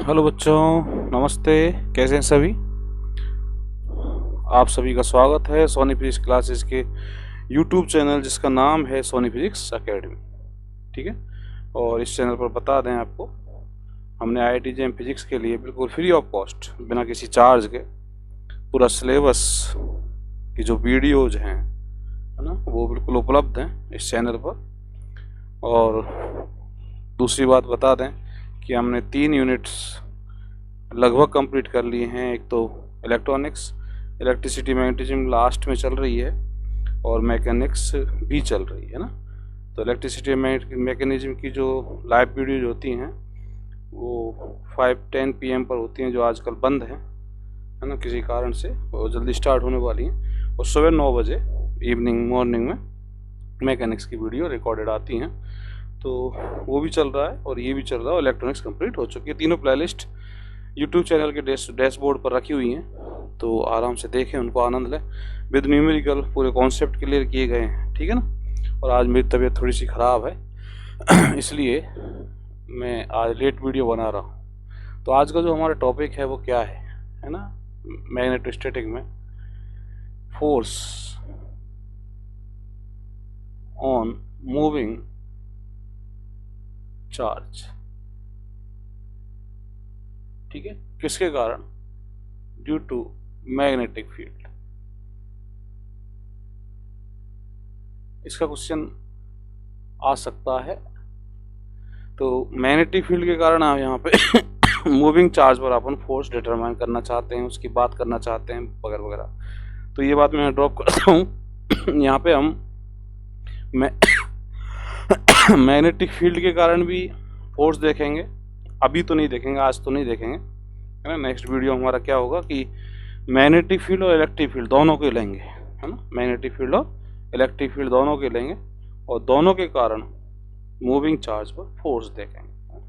Hello बच्चों, नमस्ते। कैसे हैं सभी? आप सभी का स्वागत है सोनी फिजिक्स क्लासेस के यूट्यूब चैनल जिसका नाम है सोनी फिजिक्स एकेडमी। ठीक है। और इस चैनल पर बता दें आपको, हमने IIT JEM फिजिक्स के लिए बिल्कुल फ्री ऑफ कॉस्ट, बिना किसी चार्ज के, पूरा सिलेबस की जो वीडियोज हैं, है ना, वो बिल्कुल उपलब्ध हैं इस चैनल पर। और दूसरी बात बता दें कि हमने 3 यूनिट्स लगभग कंप्लीट कर लिए हैं। एक तो इलेक्ट्रॉनिक्स, इलेक्ट्रिसिटी मैग्नेटिज्म लास्ट में चल रही है, और मैकेनिक्स भी चल रही है ना। तो इलेक्ट्रिसिटी मैकेनिज्म की जो लाइव वीडियोज होती हैं वो 5-10 PM पर होती हैं, जो आजकल बंद है ना, किसी कारण से। वो जल्दी स्टार्ट होने वाली हैं, और सुबह 9 बजे मॉर्निंग में मैकेनिक्स की वीडियो रिकॉर्डेड आती हैं। तो वो भी चल रहा है और ये भी चल रहा है, और इलेक्ट्रॉनिक्स कंप्लीट हो चुकी है। तीनों प्लेलिस्ट यूट्यूब चैनल के डैशबोर्ड पर रखी हुई हैं, तो आराम से देखें, उनको आनंद लें। विद न्यूमेरिकल पूरे कॉन्सेप्ट क्लियर किए गए हैं, ठीक है ना। और आज मेरी तबीयत थोड़ी सी ख़राब है इसलिए मैं आज लेट वीडियो बना रहा हूँ। तो आज का जो हमारा टॉपिक है वो क्या है ना, मैग्नेटोस्टैटिक में फोर्स ऑन मूविंग चार्ज। ठीक है, किसके कारण? Due to magnetic field. इसका क्वेश्चन आ सकता है। तो मैग्नेटिक फील्ड के कारण आप यहाँ पे मूविंग चार्ज पर अपन फोर्स डिटरमाइन करना चाहते हैं, उसकी बात करना चाहते हैं वगैरह वगैरह। तो ये बात मैं ड्रॉप करता हूँ यहाँ पे। हम मैग्नेटिक फील्ड के कारण भी फोर्स देखेंगे, अभी तो नहीं देखेंगे, आज तो नहीं देखेंगे, है ना। नेक्स्ट वीडियो हमारा क्या होगा कि मैग्नेटिक फील्ड और इलेक्ट्रिक फील्ड दोनों के लेंगे, है ना। मैग्नेटिक फील्ड और इलेक्ट्रिक फील्ड दोनों के लेंगे, और दोनों के कारण मूविंग चार्ज पर फोर्स देखेंगे।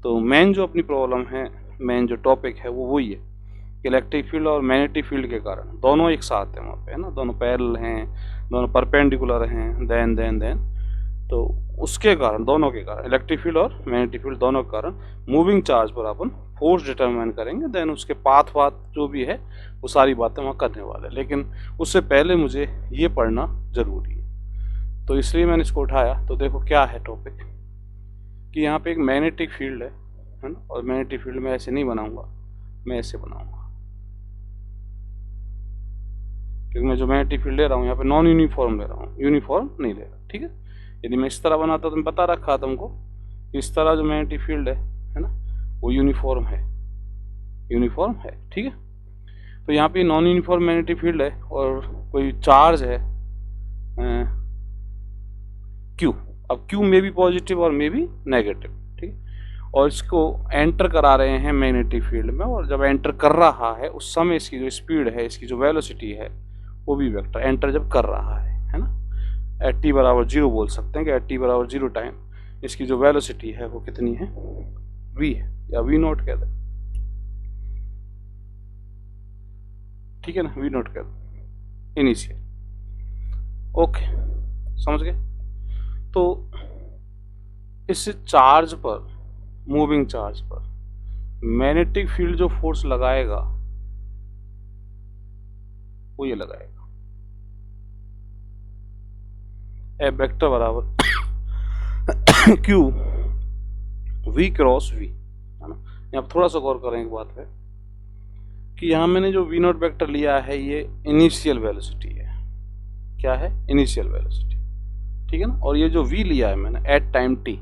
तो मेन जो अपनी प्रॉब्लम है, मेन जो टॉपिक है वो वही है कि इलेक्ट्रिक फील्ड और मैग्नेटिक फील्ड के कारण दोनों एक साथ हैं वहाँ पे, है ना। दोनों पैरेलल हैं, दोनों परपेंडिकुलर हैं, देन तो उसके कारण, दोनों के कारण, इलेक्ट्रिक फील्ड और मैग्नेटिक फील्ड दोनों के कारण मूविंग चार्ज पर अपन फोर्स डिटरमाइन करेंगे। देन उसके पाथ जो भी है वो सारी बातें वहाँ करने वाले हैं। लेकिन उससे पहले मुझे ये पढ़ना ज़रूरी है, तो इसलिए मैंने इसको उठाया। तो देखो क्या है टॉपिक, कि यहाँ पे एक मैग्नेटिक फील्ड है ना। और मैग्नेटिक फील्ड में ऐसे नहीं बनाऊंगा, मैं ऐसे बनाऊंगा, क्योंकि मैं जो मैग्नेटिक फील्ड ले रहा हूँ यहाँ पे नॉन यूनिफॉर्म ले रहा हूँ, यूनिफॉर्म नहीं ले रहा। ठीक है, यदि मैं इस तरह बनाता तो मैं बता रखा तुमको कि इस तरह जो मैग्नेटिक फील्ड है ना, वो यूनिफॉर्म है, यूनिफॉर्म है। ठीक है, तो यहाँ पे नॉन यूनिफॉर्म मैग्नेटिक फील्ड है, और कोई चार्ज है Q। अब Q में भी पॉजिटिव और में भी नेगेटिव, ठीक है। और इसको एंटर करा रहे हैं मैग्नेटिक फील्ड में, और जब एंटर कर रहा है उस समय इसकी जो स्पीड है, इसकी जो वेलोसिटी है, वो भी वेक्टर एंटर जब कर रहा है ना, एट t बराबर 0 बोल सकते हैं कि एट t बराबर 0 टाइम इसकी जो वेलोसिटी है वो कितनी है? v है, या v0 कहते हैं, ठीक है ना, v0 कहते हैं इनिशियल। ओके, समझ गए। तो इस चार्ज पर, मूविंग चार्ज पर मैग्नेटिक फील्ड जो फोर्स लगाएगा वो ये लगाएगा, ए वेक्टर बराबर Q v क्रॉस v, है ना। यहाँ थोड़ा सा गौर करें एक बात पे, कि यहाँ मैंने जो v0 वेक्टर लिया है ये इनिशियल वेलोसिटी है। क्या है? इनिशियल वेलोसिटी, ठीक है ना। और ये जो v लिया है मैंने एट टाइम t,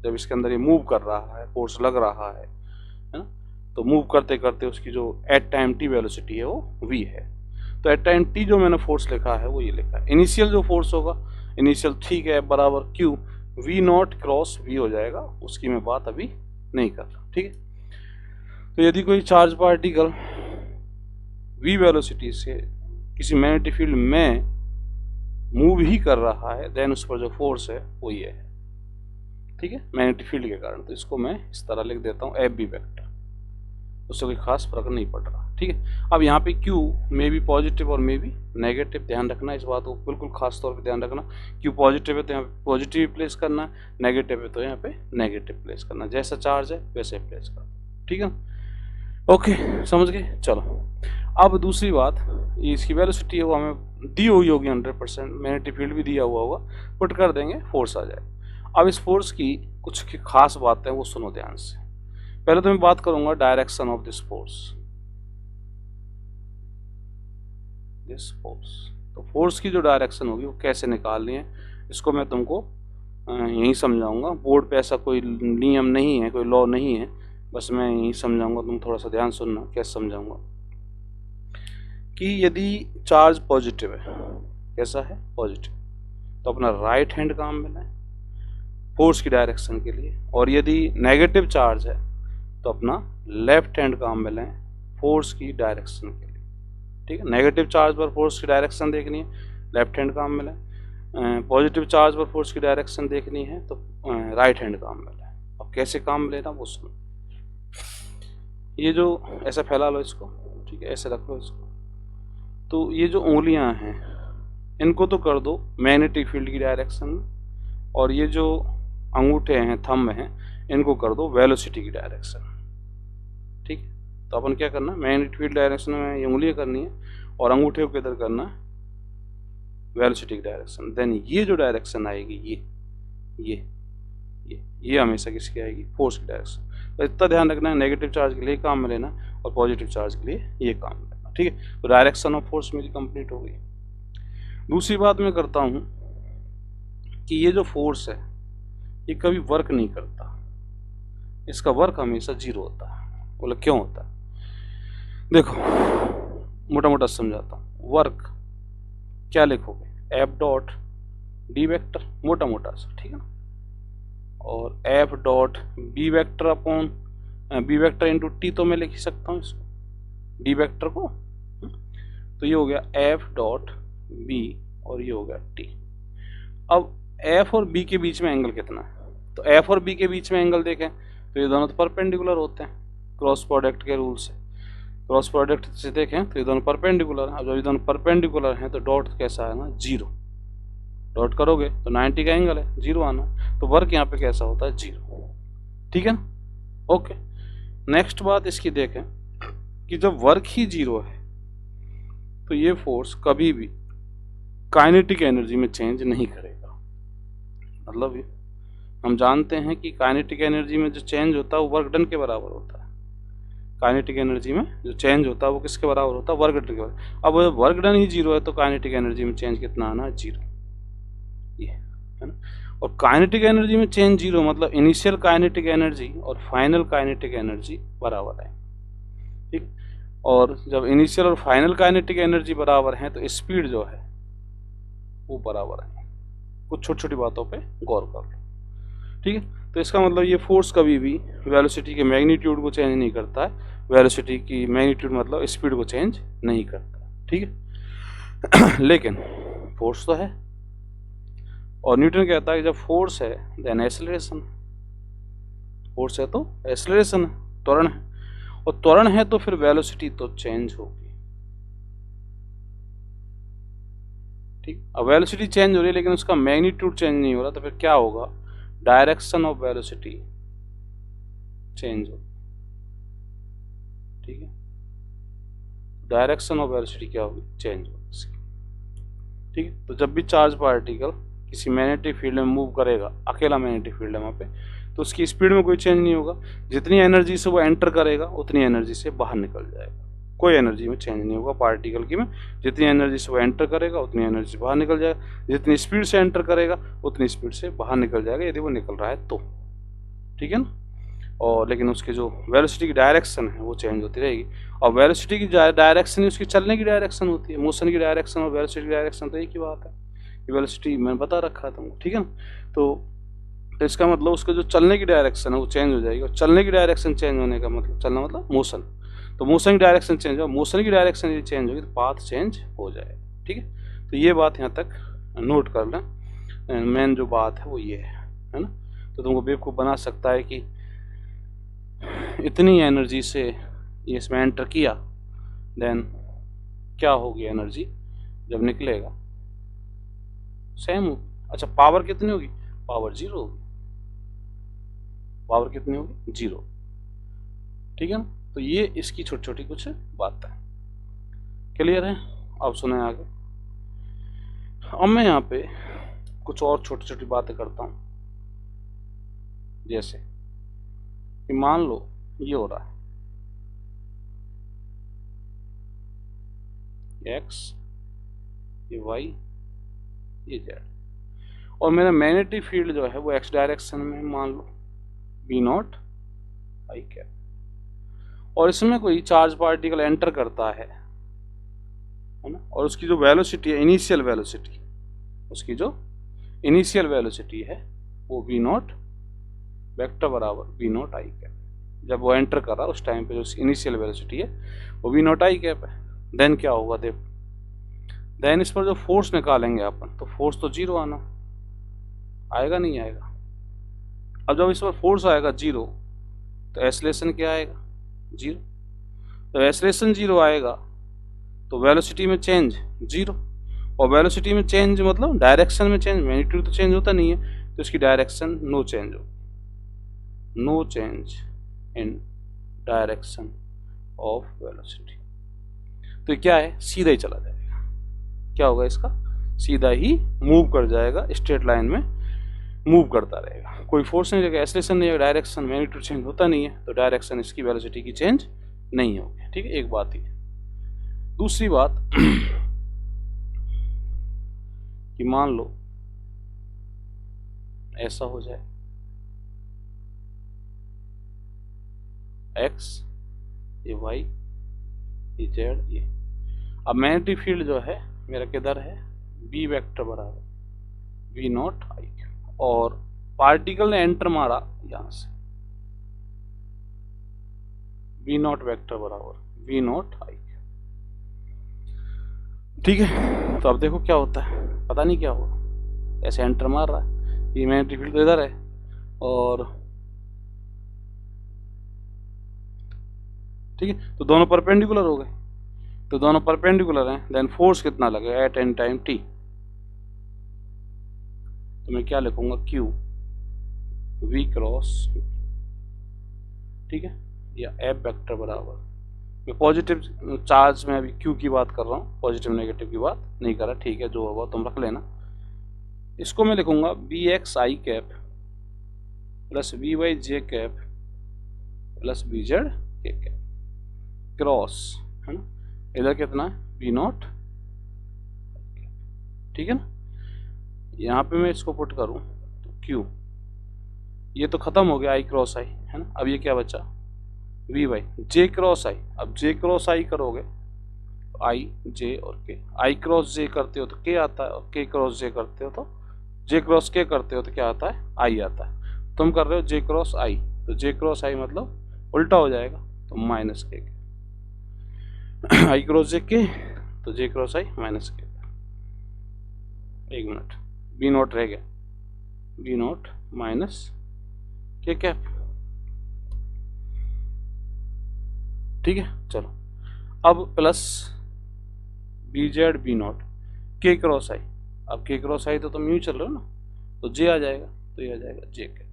जब इसके अंदर ये मूव कर रहा है, फोर्स लग रहा है ना, तो मूव करते करते उसकी जो एट टाइम t वेलोसिटी है वो v है। तो एट टाइम t जो मैंने फोर्स लिखा है वो ये लिखा है। इनिशियल जो फोर्स होगा, इनिशियल, ठीक है, बराबर Q v0 क्रॉस v हो जाएगा, उसकी मैं बात अभी नहीं कर रहा, ठीक है। तो यदि कोई चार्ज पार्टिकल v वेलोसिटी से किसी मैग्नेटिक फील्ड में मूव ही कर रहा है, देन उस पर जो फोर्स है वो ये है, ठीक है, मैग्नेटिक फील्ड के कारण। तो इसको मैं इस तरह लिख देता हूँ एफ बी वेक्टर, उससे कोई खास फर्क नहीं पड़ रहा, ठीक है। अब यहाँ पे Q में भी पॉजिटिव और में भी नेगेटिव, ध्यान रखना इस बात को, बिल्कुल खास तौर पे ध्यान रखना। Q पॉजिटिव है तो यहाँ पे पॉजिटिव प्लेस करना, नेगेटिव है तो यहाँ पे नेगेटिव प्लेस करना, जैसा चार्ज है वैसे प्लेस करना, ठीक है। ओके, समझ गए। चलो अब दूसरी बात, ये इसकी वेलोसिटी है वो हमें दी हुई होगी 100%, मैग्नेटिक फील्ड भी दिया हुआ होगा, पुट कर देंगे, फोर्स आ जाए। अब इस फोर्स की कुछ की खास बातें वो सुनो ध्यान से। पहले तो मैं बात करूंगा डायरेक्शन ऑफ दिस फोर्स। तो फोर्स की जो डायरेक्शन होगी वो कैसे निकालनी है, इसको मैं तुमको यही समझाऊंगा। बोर्ड पे ऐसा कोई नियम नहीं है, कोई लॉ नहीं है, बस मैं यही समझाऊंगा, तुम थोड़ा सा ध्यान सुनना कैसे समझाऊंगा। कि यदि चार्ज पॉजिटिव है, कैसा है, पॉजिटिव, तो अपना राइट हैंड काम में लें फोर्स की डायरेक्शन के लिए, और यदि नेगेटिव चार्ज है तो अपना लेफ्ट हैंड काम में लें फोर्स की डायरेक्शन के लिए। ठीक है, नेगेटिव चार्ज पर फोर्स की डायरेक्शन देखनी है, लेफ्ट हैंड काम में लें। पॉजिटिव चार्ज पर फोर्स की डायरेक्शन देखनी है तो राइट हैंड काम में लें। अब कैसे काम में लेना वो सुनो। ये जो ऐसा फैला लो इसको, ठीक है, ऐसे रख लो इसको। तो ये जो उंगलियां हैं इनको तो कर दो मैग्नेटिक फील्ड की डायरेक्शन में, और ये जो अंगूठे हैं, थंब हैं, इनको कर दो वेलोसिटी की डायरेक्शन। ठीक, तो अपन क्या करना, मैग्नेटिक फील्ड डायरेक्शन में ये उंगलियां करनी है और अंगूठे को किधर करना है, वेलोसिटी की डायरेक्शन। देन ये जो डायरेक्शन आएगी ये ये हमेशा किसकी आएगी, फोर्स की डायरेक्शन। तो इतना ध्यान रखना है, नेगेटिव चार्ज के लिए काम में लेना और पॉजिटिव चार्ज के लिए ये काम में लेना। ठीक है, तो डायरेक्शन ऑफ फोर्स मेरी कंप्लीट हो गई। दूसरी बात मैं करता हूं कि ये जो फोर्स है ये कभी वर्क नहीं करता, इसका वर्क हमेशा जीरो होता है। बोले क्यों होता है, देखो मोटा मोटा समझाता हूँ। वर्क क्या लिखोगे, एफ डॉट डी वेक्टर, मोटा मोटा सा, ठीक है ना, और F dot B vector upon B vector into T, तो मैं लिख ही सकता हूँ इसको, डी वेक्टर को। तो ये हो गया एफ डॉट बी और ये हो गया टी। अब एफ और बी के बीच में एंगल कितना है, तो एफ और बी के बीच में एंगल देखें तो ये दोनों तो परपेंडिकुलर होते हैं क्रॉस प्रोडक्ट के रूल से। क्रॉस प्रोडक्ट से देखें तो ये दोनों परपेंडिकुलर हैं। अब जब ये दोनों परपेंडिकुलर हैं तो डॉट कैसा है ना, जीरो। डॉट करोगे तो 90 का एंगल है, जीरो आना, तो वर्क यहाँ पे कैसा होता है, जीरो। ठीक है ना, ओके। नेक्स्ट बात इसकी देखें कि जब वर्क ही जीरो है तो ये फोर्स कभी भी काइनेटिक एनर्जी में चेंज नहीं करेगा। मतलब हम जानते हैं कि काइनेटिक एनर्जी में जो चेंज होता है वो वर्क डन के बराबर होता है। काइनेटिक एनर्जी में जो चेंज होता है वो किसके बराबर होता है, वर्क डन के बराबर। अब वर्क डन ही जीरो है तो काइनेटिक एनर्जी में चेंज कितना आना है, जीरो, ये है ना। और काइनेटिक एनर्जी में चेंज जीरो मतलब इनिशियल काइनेटिक एनर्जी और फाइनल काइनेटिक एनर्जी बराबर है। ठीक, और जब इनिशियल और फाइनल काइनेटिक एनर्जी बराबर है तो स्पीड जो है वो बराबर है। कुछ छोटी छोटी बातों पे गौर कर लो, ठीक है। तो इसका मतलब ये फोर्स कभी भी वेलोसिटी के मैग्नीट्यूड को चेंज नहीं करता है, वेलोसिटी की मैग्नीट्यूड मतलब स्पीड को चेंज नहीं करता, ठीक है। लेकिन फोर्स तो है, और न्यूटन कहता है कि जब फोर्स है देन एक्सेलरेशन। फोर्स है तो एक्सेलरेशन है, त्वरण है, और त्वरण है तो फिर वेलोसिटी तो चेंज होगी। ठीक, अब वेलोसिटी चेंज हो रही है लेकिन उसका मैग्नीट्यूड चेंज नहीं हो रहा, तो फिर क्या होगा, डायरेक्शन ऑफ वेलोसिटी चेंज हो। ठीक है, डायरेक्शन ऑफ वेलोसिटी क्या होगी, चेंज होगी। ठीक है, तो जब भी चार्ज पार्टिकल किसी मैग्नेटिक फील्ड में मूव करेगा, अकेला मैग्नेटिक फील्ड है वहाँ पे, तो उसकी स्पीड में कोई चेंज नहीं होगा। जितनी एनर्जी से वो एंटर करेगा उतनी एनर्जी से बाहर निकल जाएगा, कोई एनर्जी में चेंज नहीं होगा पार्टिकल की में। जितनी एनर्जी से वो एंटर करेगा उतनी एनर्जी से बाहर निकल जाएगा, जितनी स्पीड से एंटर करेगा उतनी स्पीड से बाहर निकल जाएगा, यदि वो निकल रहा है तो। ठीक है ना, और लेकिन उसकी जो वेलोसिटी की डायरेक्शन है वो चेंज होती रहेगी, और वेलोसिटी की डायरेक्शन ही उसकी चलने की डायरेक्शन होती है। मोशन की डायरेक्शन और वेलोसिटी की डायरेक्शन तो एक ही बात है, वेलोसिटी मैंने बता रखा है तुमको, ठीक है ना। तो इसका मतलब उसका जो चलने की डायरेक्शन है वो चेंज हो जाएगी, और चलने की डायरेक्शन चेंज होने का मतलब, चलना मतलब मोशन, तो मोशन की डायरेक्शन चेंज हो, मोशन की डायरेक्शन यदि चेंज होगी तो पाथ चेंज हो जाएगा। ठीक है, तो ये बात यहाँ तक नोट कर लें, मेन जो बात है वो ये है ना। तो तुमको बेवकूफ़ बना सकता है कि इतनी एनर्जी से ये इसमें एंटर किया, देन क्या होगी एनर्जी जब निकलेगा, सेम हो। अच्छा, पावर कितनी होगी, पावर जीरो होगी। पावर कितनी होगी, जीरो। ठीक है ना, तो ये इसकी छोटी छोटी कुछ बातें क्लियर है। अब सुने आगे। अब मैं यहाँ पे कुछ और छोटी छोटी बातें करता हूँ, जैसे कि मान लो ये हो रहा है x, ये y, ये z, और मेरा मैग्नेटिक फील्ड जो है वो x डायरेक्शन में, मान लो b नॉट आई कैप, और इसमें कोई चार्ज पार्टिकल एंटर करता है ना, और उसकी जो वेलोसिटी है, इनिशियल वेलोसिटी, उसकी जो इनिशियल वेलोसिटी है वो v नॉट वेक्टर बराबर v नॉट आई कैप। जब वो एंटर कर रहा है उस टाइम पे जो इनिशियल वेलोसिटी है वो v नॉट आई कैप है। देन क्या होगा, देखो, देन इस पर जो फोर्स निकालेंगे अपन, तो फोर्स तो जीरो आना आएगा, नहीं आएगा। अब जब इस पर फोर्स आएगा जीरो, तो एक्सेलरेशन क्या आएगा, जीरो। तो एक्सेलरेशन जीरो आएगा तो वेलोसिटी में चेंज जीरो, और वेलोसिटी में चेंज मतलब डायरेक्शन में चेंज, मैग्नीट्यूड तो चेंज होता नहीं है, तो इसकी डायरेक्शन नो चेंज हो, no change in direction of velocity. तो क्या है, सीधा ही चला जाएगा। क्या होगा इसका, सीधा ही मूव कर जाएगा, स्ट्रेट लाइन में मूव करता रहेगा, कोई फोर्स नहीं रहेगा, एक्सेलरेशन नहीं है, डायरेक्शन मैग्नीट्यूड चेंज होता नहीं है, तो डायरेक्शन इसकी वेलोसिटी की चेंज नहीं होगी। ठीक है, एक बात ही। दूसरी बात कि मान लो ऐसा हो जाए x, ये y, ये z, ये। अब मैग्नेटिक फील्ड जो है मेरा किधर है, b वेक्टर बराबर v नॉट आई, और पार्टिकल ने एंटर मारा यहां से, v नॉट वेक्टर बराबर v नॉट आई। ठीक है, तो अब देखो क्या होता है, पता नहीं क्या होगा, ऐसे एंटर मार रहा है, ये मैग्नेटिक फील्ड तो इधर है, और ठीक है, तो दोनों परपेंडिकुलर हो गए, तो दोनों परपेंडिकुलर हैं, देन फोर्स कितना लगेगा एट एन टाइम t, तो मैं क्या लिखूंगा, q v क्रॉस, ठीक है, या f वेक्टर बराबर, मैं पॉजिटिव चार्ज में अभी q की बात कर रहा हूँ, पॉजिटिव नेगेटिव की बात नहीं कर रहा, ठीक है, जो होगा तुम रख लेना। इसको मैं लिखूंगा B X I cap plus V Y J cap plus B Z K cap cross, है ना, इधर कितना है बी नॉट, ठीक है ना। यहाँ पे मैं इसको पुट करूँ तो क्यू, ये तो खत्म हो गया आई क्रॉस आई, है ना। अब ये क्या बचा, we Y J cross I. अब जे क्रॉस आई करोगे तो आई जे और के, आई क्रॉस जे करते हो तो के आता है, और के क्रॉस जे करते हो तो जे क्रॉस के करते हो तो क्या आता है, आई आता है। तुम कर रहे हो जे क्रॉस आई, तो जे क्रॉस आई मतलब उल्टा हो जाएगा, तो माइनस के आई क्रॉस जे के, तो जे क्रॉस आई माइनस के। एक मिनट, बी नॉट रह गया, B naught minus K cap, ठीक है। चलो अब plus B Z B naught के क्रॉस आई, अब के क्रॉस आई तो तुम यूं चल रहे हो ना, तो जे आ जाएगा, तो ये आ जाएगा जे के,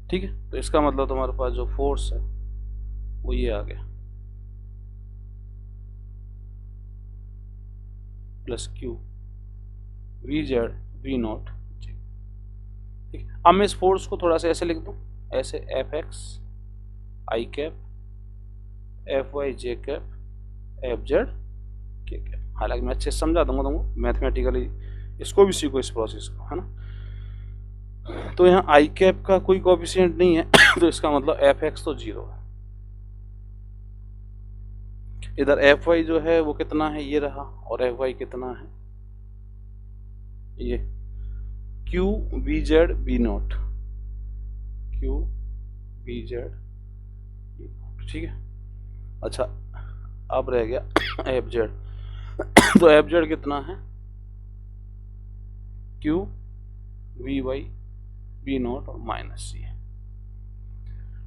ठीक है। तो इसका मतलब तुम्हारे पास जो फोर्स है वो ये आ गया plus Q V Z V naught J, ठीक है। अब मैं इस फोर्स को थोड़ा सा ऐसे लिख दूं, ऐसे F x I cap F Y J cap F Z K cap. हालांकि मैं अच्छे से समझा दूंगा तुमको मैथमेटिकली, इसको भी सीखो इस प्रोसेस को, है ना। तो यहाँ आई कैप का कोई कोएफिशिएंट नहीं है तो इसका मतलब एफ एक्स तो जीरो है। इधर एफ वाई जो है वो कितना है, ये रहा, और एफ वाई कितना है, ये Q B Z B naught, Q B Z B naught, ठीक है। अच्छा अब रह गया एफ जेड तो एफ जेड कितना है, Q V Y B naught और माइनस सी,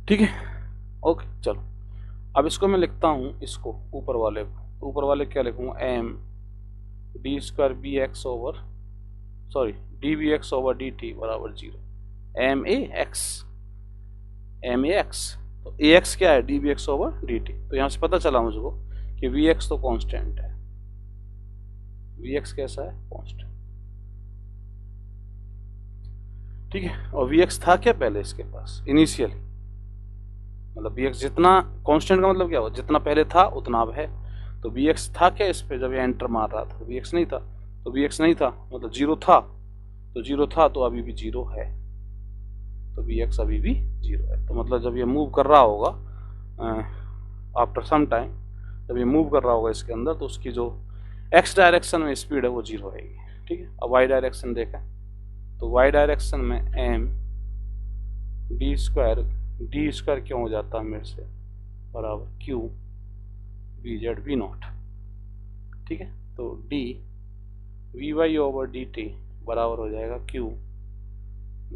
ठीक है। ओके चलो, अब इसको मैं लिखता हूँ, इसको ऊपर वाले को, तो ऊपर वाले क्या लिखूंगा, M D square B X over, sorry D B X over D T बराबर zero, M A X, M A X तो ए एक्स क्या है, D B X over D T. तो यहाँ से पता चला मुझको कि वी एक्स तो कांस्टेंट है, वी एक्स कैसा है, कांस्टेंट। ठीक है, और वी एक्स था क्या पहले इसके पास इनिशियली, मतलब वी एक्स जितना कांस्टेंट का मतलब क्या हुआ, जितना पहले था उतना अब है। तो वी एक्स था क्या इस पे जब ये एंटर मार रहा था, वी एक्स नहीं था। तो वी एक्स नहीं था मतलब जीरो था, तो जीरो था तो अभी भी जीरो है, तो वी एक्स अभी भी जीरो है। तो मतलब जब ये मूव कर रहा होगा आफ्टर सम टाइम, जब ये मूव कर रहा होगा इसके अंदर, तो उसकी जो एक्स डायरेक्शन में स्पीड है वो जीरो रहेगी। ठीक है, अब वाई डायरेक्शन देखें तो वाई डायरेक्शन में एम डी स्क्वायर क्यों हो जाता है मेरे से, बराबर Q V Z V naught. ठीक है, तो D V Y over D T बराबर हो जाएगा Q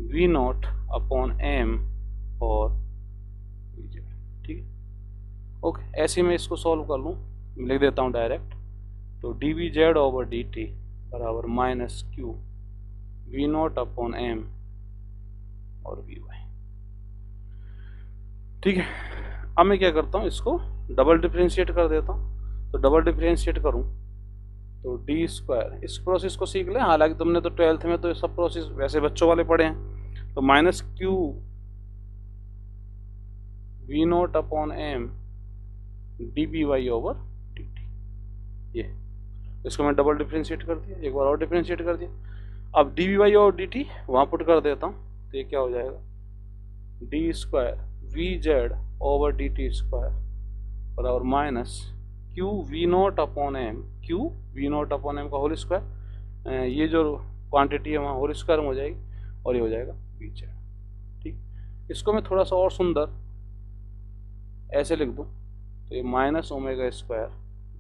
we naught upon M और वी जेड। ठीक है, ओके, ऐसे में इसको सॉल्व कर लूँ, लिख देता हूँ डायरेक्ट। तो D V Z over D T बराबर minus Q we naught upon M और वी वाई। ठीक है, अब मैं क्या करता हूँ, इसको डबल डिफरेंशिएट कर देता हूँ। तो डबल डिफरेंशिएट करूँ तो डी स्क्वायर, इस प्रोसेस को सीख लें, हालांकि तुमने तो 12th में तो ये सब प्रोसेस वैसे बच्चों वाले पढ़े हैं। तो minus Q we naught upon M D B Y over D T, ये इसको मैं डबल डिफरेंशिएट कर दिया, एक बार और डिफरेंशिएट कर दिया। अब D B Y over D T वहाँ पुट कर देता हूँ, तो ये क्या हो जाएगा, D square V Z over D T square बराबर minus Q we naught upon M, Q we naught upon M का होल स्क्वायर, ये जो क्वांटिटी है वहाँ होल स्क्वायर में हो जाएगी, और ये हो जाएगा वी जेड। ठीक, इसको मैं थोड़ा सा और सुंदर ऐसे लिख दूँ, तो ये minus omega square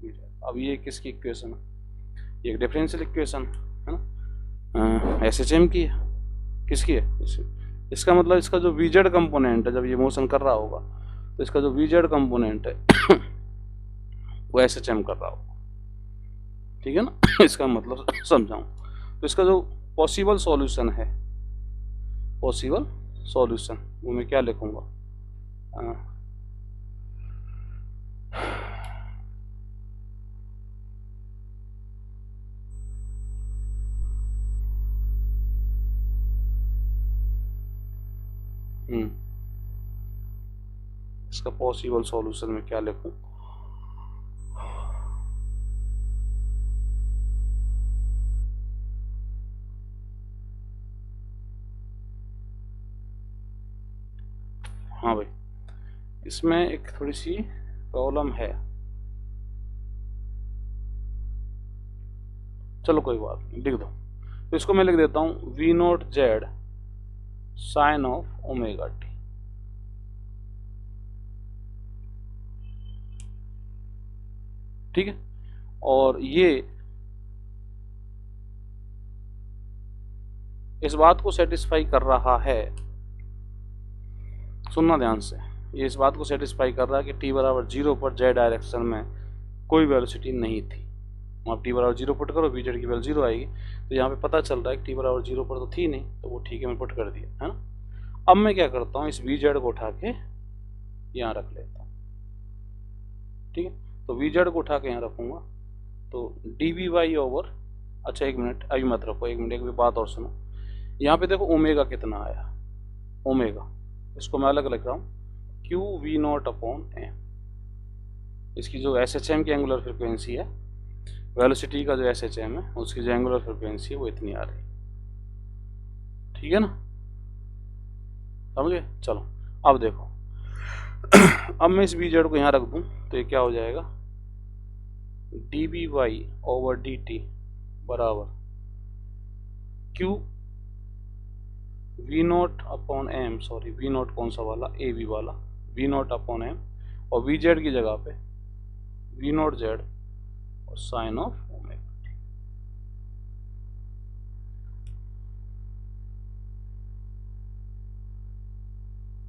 V Z. अब ये किसकी इक्वेशन है, ये एक डिफरेंशियल इक्वेशन है ना, एस एच एम की है, किसकी है, इसका मतलब इसका जो वी जेड कंपोनेंट है जब ये मोशन कर रहा होगा, तो इसका जो वी जेड कंपोनेंट है वो एस एच एम कर रहा होगा। ठीक है ना, इसका मतलब समझाऊं तो इसका जो पॉसिबल सॉल्यूशन है, पॉसिबल सॉल्यूशन वो मैं क्या लिखूंगा, इसका पॉसिबल सॉल्यूशन में क्या लिखूं, हाँ भाई, इसमें एक थोड़ी सी प्रॉब्लम है, चलो कोई बात नहीं, लिख दो। तो इसको मैं लिख देता हूँ V naught Z sine of omega T. ठीक है, और ये इस बात को सेटिस्फाई कर रहा है, सुनना ध्यान से, ये इस बात को सेटिस्फाई कर रहा है कि टी बराबर 0 पर जेड डायरेक्शन में कोई वेलोसिटी नहीं थी। आप टी बराबर 0 पुट करो, वी जेड की वैल्यू 0 आएगी। तो यहाँ पे पता चल रहा है कि टी बराबर 0 पर तो थी नहीं, तो वो ठीक है, मैं पुट कर दिया, है ना। अब मैं क्या करता हूँ, इस वी जेड को उठा के यहाँ रख लेता हूँ। ठीक है, तो वी जेड को उठा के यहाँ रखूँगा, तो डी वी वाई ओवर, अच्छा एक मिनट अभी मत रखो, एक मिनट, एक भी बात और सुनो। यहाँ पे देखो ओमेगा कितना आया, ओमेगा, इसको मैं अलग लिख रहा हूँ, Q we naught upon M. इसकी जो एस एच एम की एंगुलर फ्रिक्वेंसी है, वेलोसिटी का जो एस एच एम है, उसकी जो एंगुलर फ्रिक्वेंसी है वो इतनी आ रही। ठीक है ना, समझे। चलो अब देखो, अब मैं इस वी जेड को यहाँ रख दूँ, तो ये क्या हो जाएगा, D B Y over D T बराबर Q we naught upon M, sorry V naught कौन सा वाला, ए वी वाला, वी नॉट अपॉन एम, और वी जेड की जगह पे वी नॉट जेड और साइन ऑफ ओमेगा।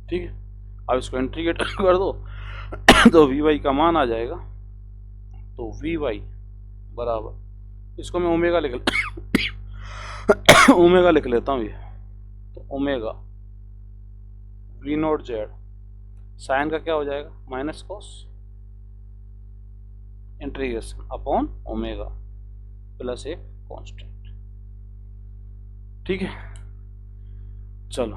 ठीक है, अब इसको इंटीग्रेट कर दो तो वी वाई का मान आ जाएगा, तो वी वाई बराबर, इसको मैं ओमेगा लिख ओमेगा लिख लेता हूँ ये, तो omega V naught Z sine का क्या हो जाएगा, minus cos integration upon omega plus एक कांस्टेंट। ठीक है, चलो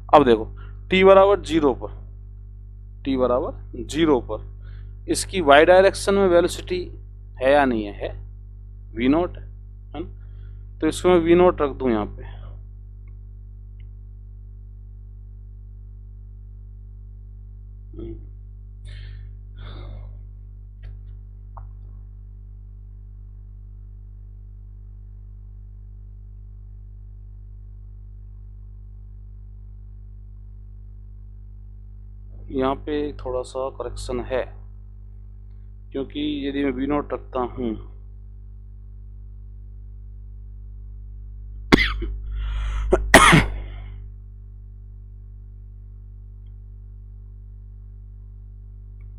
अब देखो t बराबर 0 पर, t बराबर 0 पर इसकी y डायरेक्शन में वेलोसिटी है या नहीं है v नॉट है ना, तो इसको मैं v नॉट रख दूं यहाँ पे। यहाँ पे थोड़ा सा करेक्शन है, क्योंकि यदि मैं v नॉट रखता हूँ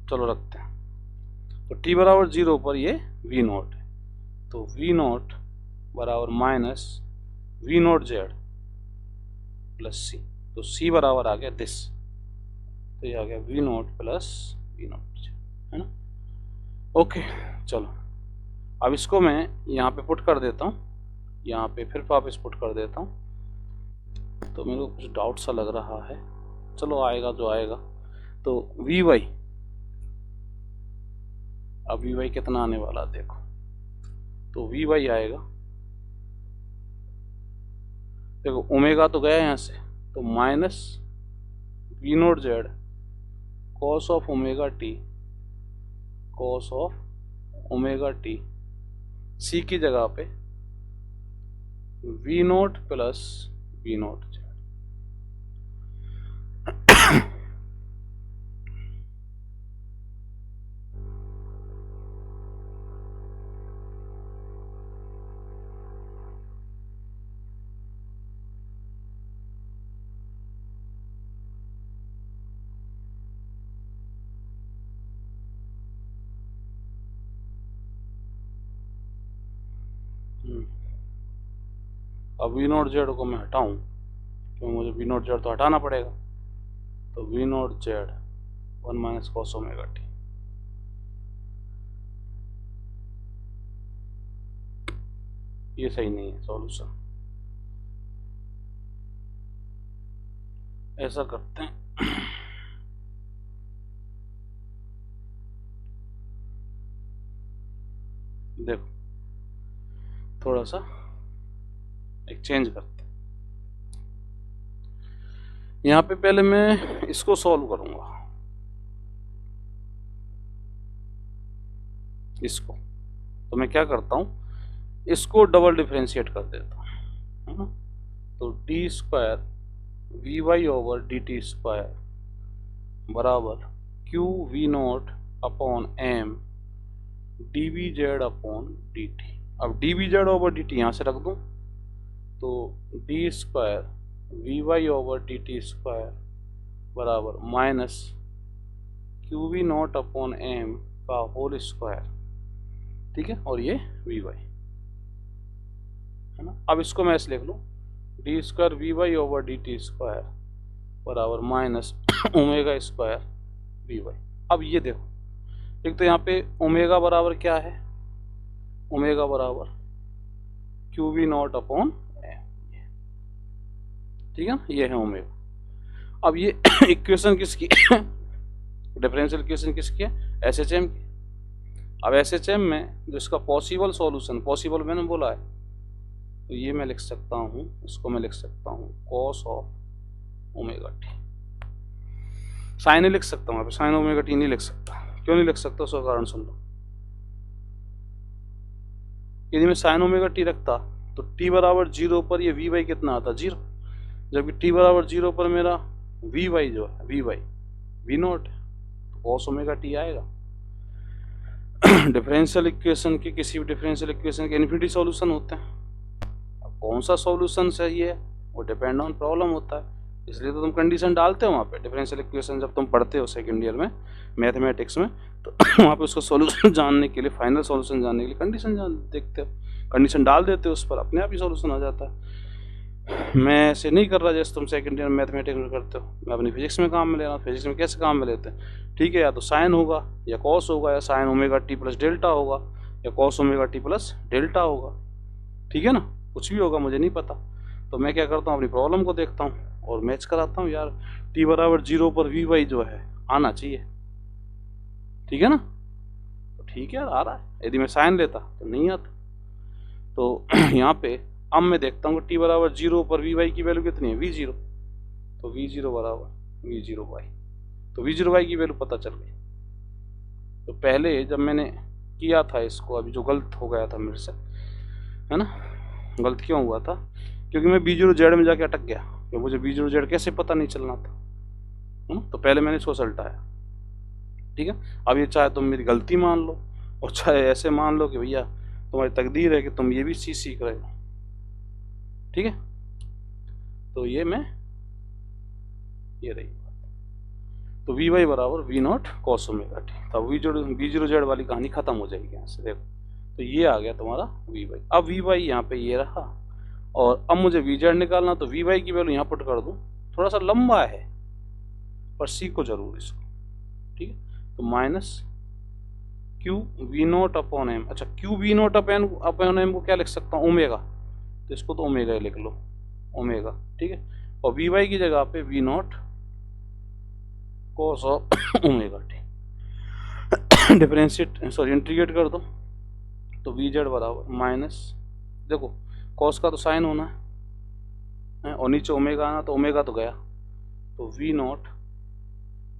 चलो रखते हैं, तो t बराबर 0 पर ये v नॉट है, तो v नॉट बराबर minus v not Z plus c, तो c बराबर आ गया दिस, तो ये आ गया v not plus v not है ना। ओके चलो अब इसको मैं यहाँ पे पुट कर देता हूँ, यहाँ पे फिर वापस पुट कर देता हूँ, तो मेरे को कुछ डाउट सा लग रहा है, चलो आएगा जो आएगा। तो वी वाई, अब वी वाई कितना आने वाला देखो, तो वी वाई आएगा, देखो ओमेगा तो गया यहाँ से, तो minus V naught Z cos of omega T, cos of omega T, C की जगह पे V naught plus V naught Z. अब वी नोट जेड को मैं हटाऊं, क्योंकि मुझे वी नोट जेड तो हटाना पड़ेगा, तो V naught Z 1 minus cos omega T, ये सही नहीं है सॉल्यूशन। ऐसा करते हैं, देखो थोड़ा सा एक्सचेंज करते हैं, यहाँ पे पहले मैं इसको सॉल्व करूंगा, इसको तो मैं क्या करता हूँ, इसको डबल डिफरेंशिएट कर देता हूँ, है ना, तो D square V Y over D T square बराबर Q we naught upon M D we Z upon D T. अब D V Z over D T यहाँ से रख दूँ, तो D square V Y over D T square बराबर minus Q we naught upon M का whole square, ठीक है, और ये वी वाई है ना। अब इसको मैं ऐसे लिख लूँ, D square V Y over D T square बराबर minus omega square V Y. अब ये देखो, एक तो यहाँ पे ओमेगा बराबर क्या है, ओमेगा बराबर Q we naught upon M, ठीक है ना, ये है ओमेगा। अब ये इक्वेशन किसकी डिफरेंशियल इक्वेशन किसकी है, एस एच एम की। अब एस एच एम में जो इसका पॉसिबल सॉल्यूशन, पॉसिबल मैंने बोला है, तो ये मैं लिख सकता हूँ, इसको मैं लिख सकता हूँ cos of omega T, sine ही लिख सकता हूँ, साइन ओमेगा टी नहीं लिख सकता। क्यों नहीं लिख सकता, उसका कारण सुन लो। यदि मैं साइन ओमेगा टी रखता तो टी बराबर 0 पर ये वी वाई कितना आता, 0, जबकि टी बराबर 0 पर मेरा वी वाई जो है वी वाई वी नॉट, तो कॉस ओमेगा टी आएगा। डिफरेंशियल इक्वेशन के, किसी भी डिफरेंशियल इक्वेशन के इन्फिनिटी सॉल्यूशन होते हैं। अब कौन सा सॉल्यूशन सही है वो डिपेंड ऑन प्रॉब्लम होता है, इसलिए तो तुम कंडीशन डालते हो वहाँ पे। डिफरेंशियल इक्वेशन जब तुम पढ़ते हो सेकेंड ईयर में मैथमेटिक्स में, तो वहाँ पे उसका सॉल्यूशन जानने के लिए, फाइनल सॉल्यूशन जानने के लिए कंडीशन देखते हो, कंडीशन डाल देते हो उस पर, अपने आप ही सॉल्यूशन आ जाता है। मैं ऐसे नहीं कर रहा जैसे तुम सेकंड ईयर मैथमेटिक्स में करते हो, मैं अपनी फिजिक्स में काम में ले रहा हूँ। फिजिक्स में कैसे काम में लेते हैं, ठीक है, या तो साइन होगा या कॉस होगा या sign omega T plus delta होगा या cos omega T plus delta होगा, ठीक है ना, कुछ भी होगा, मुझे नहीं पता। तो मैं क्या करता हूँ, अपनी प्रॉब्लम को देखता हूँ और मैच कराता हूँ यार, टी बराबर 0 पर वी वाई जो है आना चाहिए, ठीक है ना, तो ठीक है यार आ रहा है। यदि मैं साइन लेता तो नहीं आता। तो यहाँ पे अब मैं देखता हूँ टी बराबर 0 पर वी वाई की वैल्यू कितनी है, वी जीरो, तो वी जीरो बराबर वी जीरो वाई, तो वी जीरो वाई की वैल्यू पता चल गई। तो पहले जब मैंने किया था इसको, अभी जो गलत हो गया था मेरे से, है ना, गलत क्यों हुआ था, क्योंकि मैं बी जीरो जेड में जाके अटक गया, कि मुझे बी जीरो जेड कैसे पता नहीं चलना था, है ना। तो पहले मैंने इसको सलटाया, ठीक है। अब ये चाहे तुम मेरी गलती मान लो और चाहे ऐसे मान लो कि भैया तुम्हारी तकदीर है कि तुम ये भी चीज सीख रहे हो, ठीक है। तो ये रही बात। तो वी वाई बराबर we naught cos omega T, तब वी जीरो जेड वाली कहानी खत्म हो जाएगी यहाँ से, देखो। तो ये आ गया तुम्हारा वी वाई। अब वी वाई यहाँ पे ये रहा, और अब मुझे वी जेड निकालना, तो वी वाई की वैल्यू यहाँ पुट कर दूँ, थोड़ा सा लंबा है पर सीखो जरूर इसको, ठीक है। तो minus Q V naught upon M, अच्छा Q V naught upon M को क्या लिख सकता हूँ, ओमेगा, तो इसको तो ओमेगा ही लिख लो, ओमेगा, ठीक है। और वी वाई की जगह पे V naught cos of omega T, differentiate sorry integrate कर दो, तो वी जेड बराबर माइनस, देखो कॉस का तो साइन होना है और नीचे ओमेगा आना, तो ओमेगा तो गया, तो we naught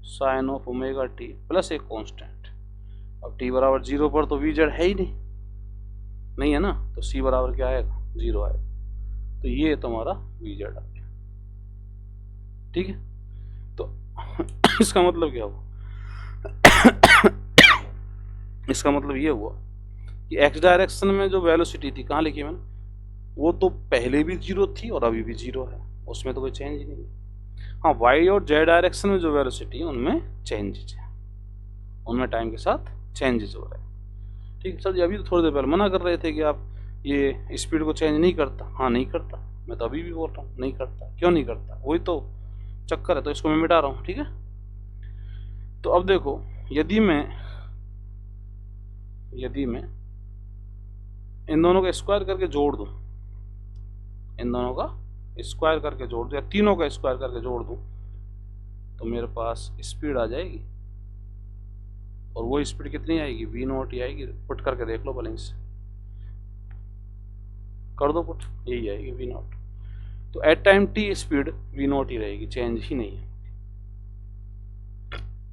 sine of omega T plus एक कांस्टेंट। अब टी बराबर 0 पर तो वी जेड है ही नहीं है ना, तो सी बराबर क्या आएगा, 0 आएगा। तो ये तुम्हारा वी जेड आ गया, ठीक है। तो इसका मतलब क्या हुआ, इसका मतलब ये हुआ कि एक्स डायरेक्शन में जो वेलोसिटी थी, कहाँ लिखी मैंने, वो तो पहले भी 0 थी और अभी भी 0 है, उसमें तो कोई चेंज नहीं है। हाँ, वाई और जेड डायरेक्शन में जो वेलोसिटी है उनमें चेंजेस है, उनमें टाइम के साथ चेंजेस हो रहे हैं, ठीक है सर जी। अभी तो थोड़ी देर पहले मना कर रहे थे कि आप ये स्पीड को चेंज नहीं करता, हाँ नहीं करता, मैं तो अभी भी बोल रहा हूँ नहीं करता, क्यों नहीं करता, वही तो चक्कर है, तो इसको मैं मिटा रहा हूँ, ठीक है। तो अब देखो, यदि मैं इन दोनों का स्क्वायर करके जोड़ दूं, इन दोनों का स्क्वायर करके जोड़ दूं या तीनों का स्क्वायर करके जोड़ दूं, तो मेरे पास स्पीड आ जाएगी, और वो स्पीड कितनी आएगी, वी नॉट ही आएगी। पुट करके देख लो भले से, कर दो पुट, यही आएगी वी नॉट। तो at time T speed V naught ही रहेगी, चेंज ही नहीं है,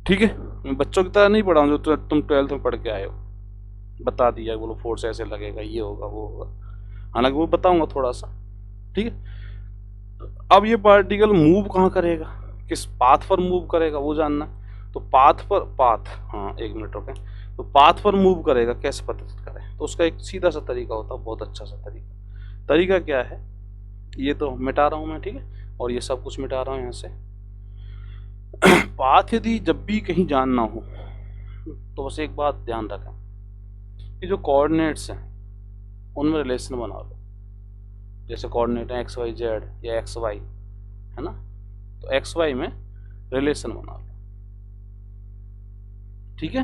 ठीक है। मैं बच्चों की तरह नहीं पढ़ाऊँ जो तुम 12th में पढ़ के आए हो, बता दिया बोलो फोर्स ऐसे लगेगा, ये होगा वो होगा, हालांकि वो बताऊंगा थोड़ा सा, ठीक है। अब ये पार्टिकल मूव कहाँ करेगा, किस पाथ पर मूव करेगा वो जानना। तो पाथ, हाँ एक मिनट रुके, तो पाथ पर मूव करेगा कैसे पता करें, तो उसका एक सीधा सा तरीका होता है, बहुत अच्छा सा तरीका क्या है, ये तो मिटा रहा हूँ मैं, ठीक है, और ये सब कुछ मिटा रहा हूँ यहाँ से। पाथ यदि जब भी कहीं जानना हो तो बस एक बात ध्यान रखें कि जो कोऑर्डिनेट्स हैं उनमें रिलेशन बना लो, जैसे कोऑर्डिनेट है एक्स वाई जेड या एक्स वाई, है ना, तो एक्स वाई में रिलेशन बना लो, ठीक है।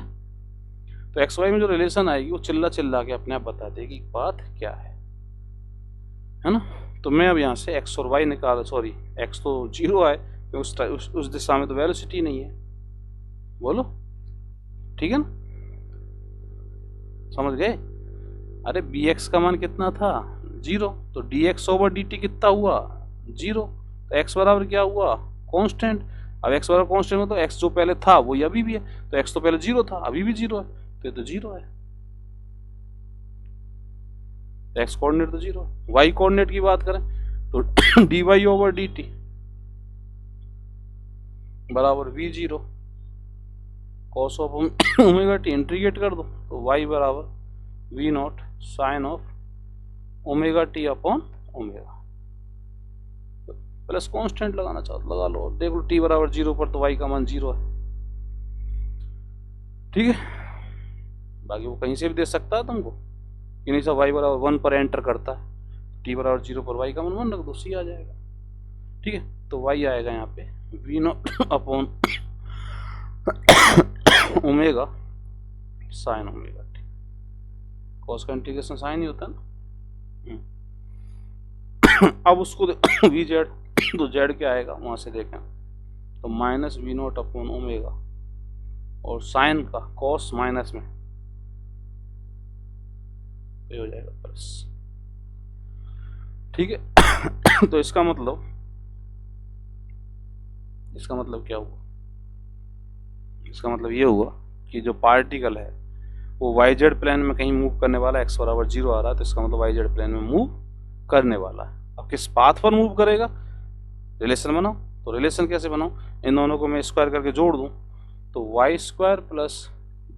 तो एक्स वाई में जो रिलेशन आएगी वो चिल्ला के अपने आप बता देगी पाथ क्या है ना। तो मैं अब यहाँ से एक्स और वाई निकाल, सॉरी एक्स तो 0 आए, उस दिशा में तो वेलोसिटी नहीं है, बोलो ठीक है ना, समझ गए। अरे बी एक्स का मान कितना था, 0, तो D x over D T कितना हुआ, 0, तो एक्स बराबर क्या हुआ, कांस्टेंट। अब एक्स बराबर कांस्टेंट में तो एक्स जो पहले था वही अभी भी है, तो एक्स तो पहले 0 था अभी भी 0 है, तो ये तो 0 है, एक्स कोऑर्डिनेट तो 0 है। वाई कोऑर्डिनेट की बात करें तो d y over D T बराबर v 0 cos of omega t, integrate कर दो, तो वाई बराबर we naught sine of omega t upon omega, plus constant लगाना चाहो लगा लो, देख लो टी बराबर 0 पर तो वाई का मान 0 है, ठीक है। बाकी वो कहीं से भी दे सकता है तुमको कि नहीं सर वाई बराबर 1 पर एंटर करता है, टी बराबर 0 पर वाई का मान 1 रख दो, सी आ जाएगा। ठीक है, तो वाई आएगा यहाँ पे we naught upon omega sine omega T. Cos का इंटीग्रेशन साइन ही होता है ना। अब उसको वी जेड, तो जेड क्या आएगा वहां से देखें तो minus V naught upon omega, और साइन का कॉस माइनस में तो हो जाएगा प्लस। ठीक है, तो इसका मतलब क्या हुआ, इसका मतलब ये हुआ कि जो पार्टिकल है वो वाई जेड प्लेन में कहीं मूव करने वाला है, एक्स बराबर 0 आ रहा है, तो इसका मतलब वाई जेड प्लेन में मूव करने वाला है। अब किस पाथ पर मूव करेगा, रिलेशन बनाओ। तो रिलेशन कैसे बनाओ, इन दोनों को मैं स्क्वायर करके जोड़ दूं तो y square plus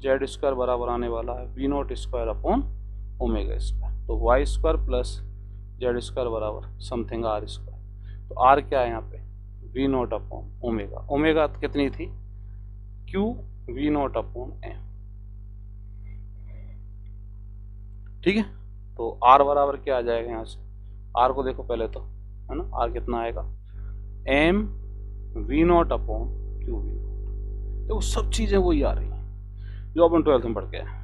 Z square बराबर आने वाला है v naught square upon omega square. तो y square plus Z square बराबर समथिंग आर स्क्वायर। तो आर क्या है यहाँ पे, we naught upon omega. Omega कितनी थी, q we naught upon M. ठीक है, तो आर बराबर क्या आ जाएगा यहाँ से, आर को देखो पहले तो, है ना, आर कितना आएगा M we naught upon Q we naught. तो सब चीजें वही आ रही हैं जो अपन 12th में पढ़ के आए।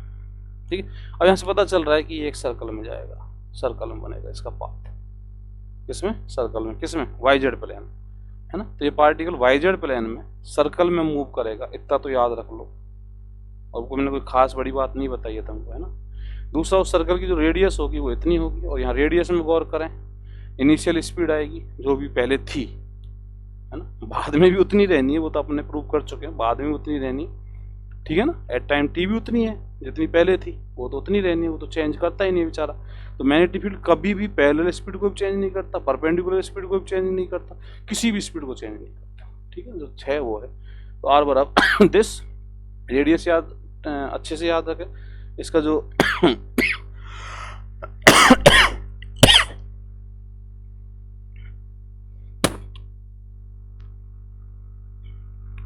ठीक है, अब यहाँ से पता चल रहा है कि ये एक सर्कल में जाएगा, सर्कल में बनेगा इसका पाथ। किसमें, सर्कल में, किसमें, वाई जेड प्लेन, है ना। तो ये पार्टिकल वाई जेड प्लेन में सर्कल में मूव करेगा, इतना तो याद रख लो। और कोई मैंने कोई खास बड़ी बात नहीं बताई है तुमको, है ना। दूसरा, उस सर्कल की जो रेडियस होगी वो इतनी होगी, और यहाँ रेडियस में गौर करें, इनिशियल स्पीड आएगी जो भी पहले थी, है ना, बाद में भी उतनी रहनी है, वो तो अपने प्रूव कर चुके हैं, बाद में उतनी रहनी। ठीक है ना, एट टाइम टी भी उतनी है जितनी पहले थी, वो तो उतनी रहनी है, वो तो चेंज करता ही नहीं बेचारा। तो मैग्नेटिक फील्ड कभी भी पैरेलल स्पीड को भी चेंज नहीं करता, परपेंडिकुलर स्पीड को भी चेंज नहीं करता, किसी भी स्पीड को चेंज नहीं करता। ठीक है, जो 6 वो है। तो आर बराबर दिस, रेडियस याद अच्छे से याद रखें, इसका जो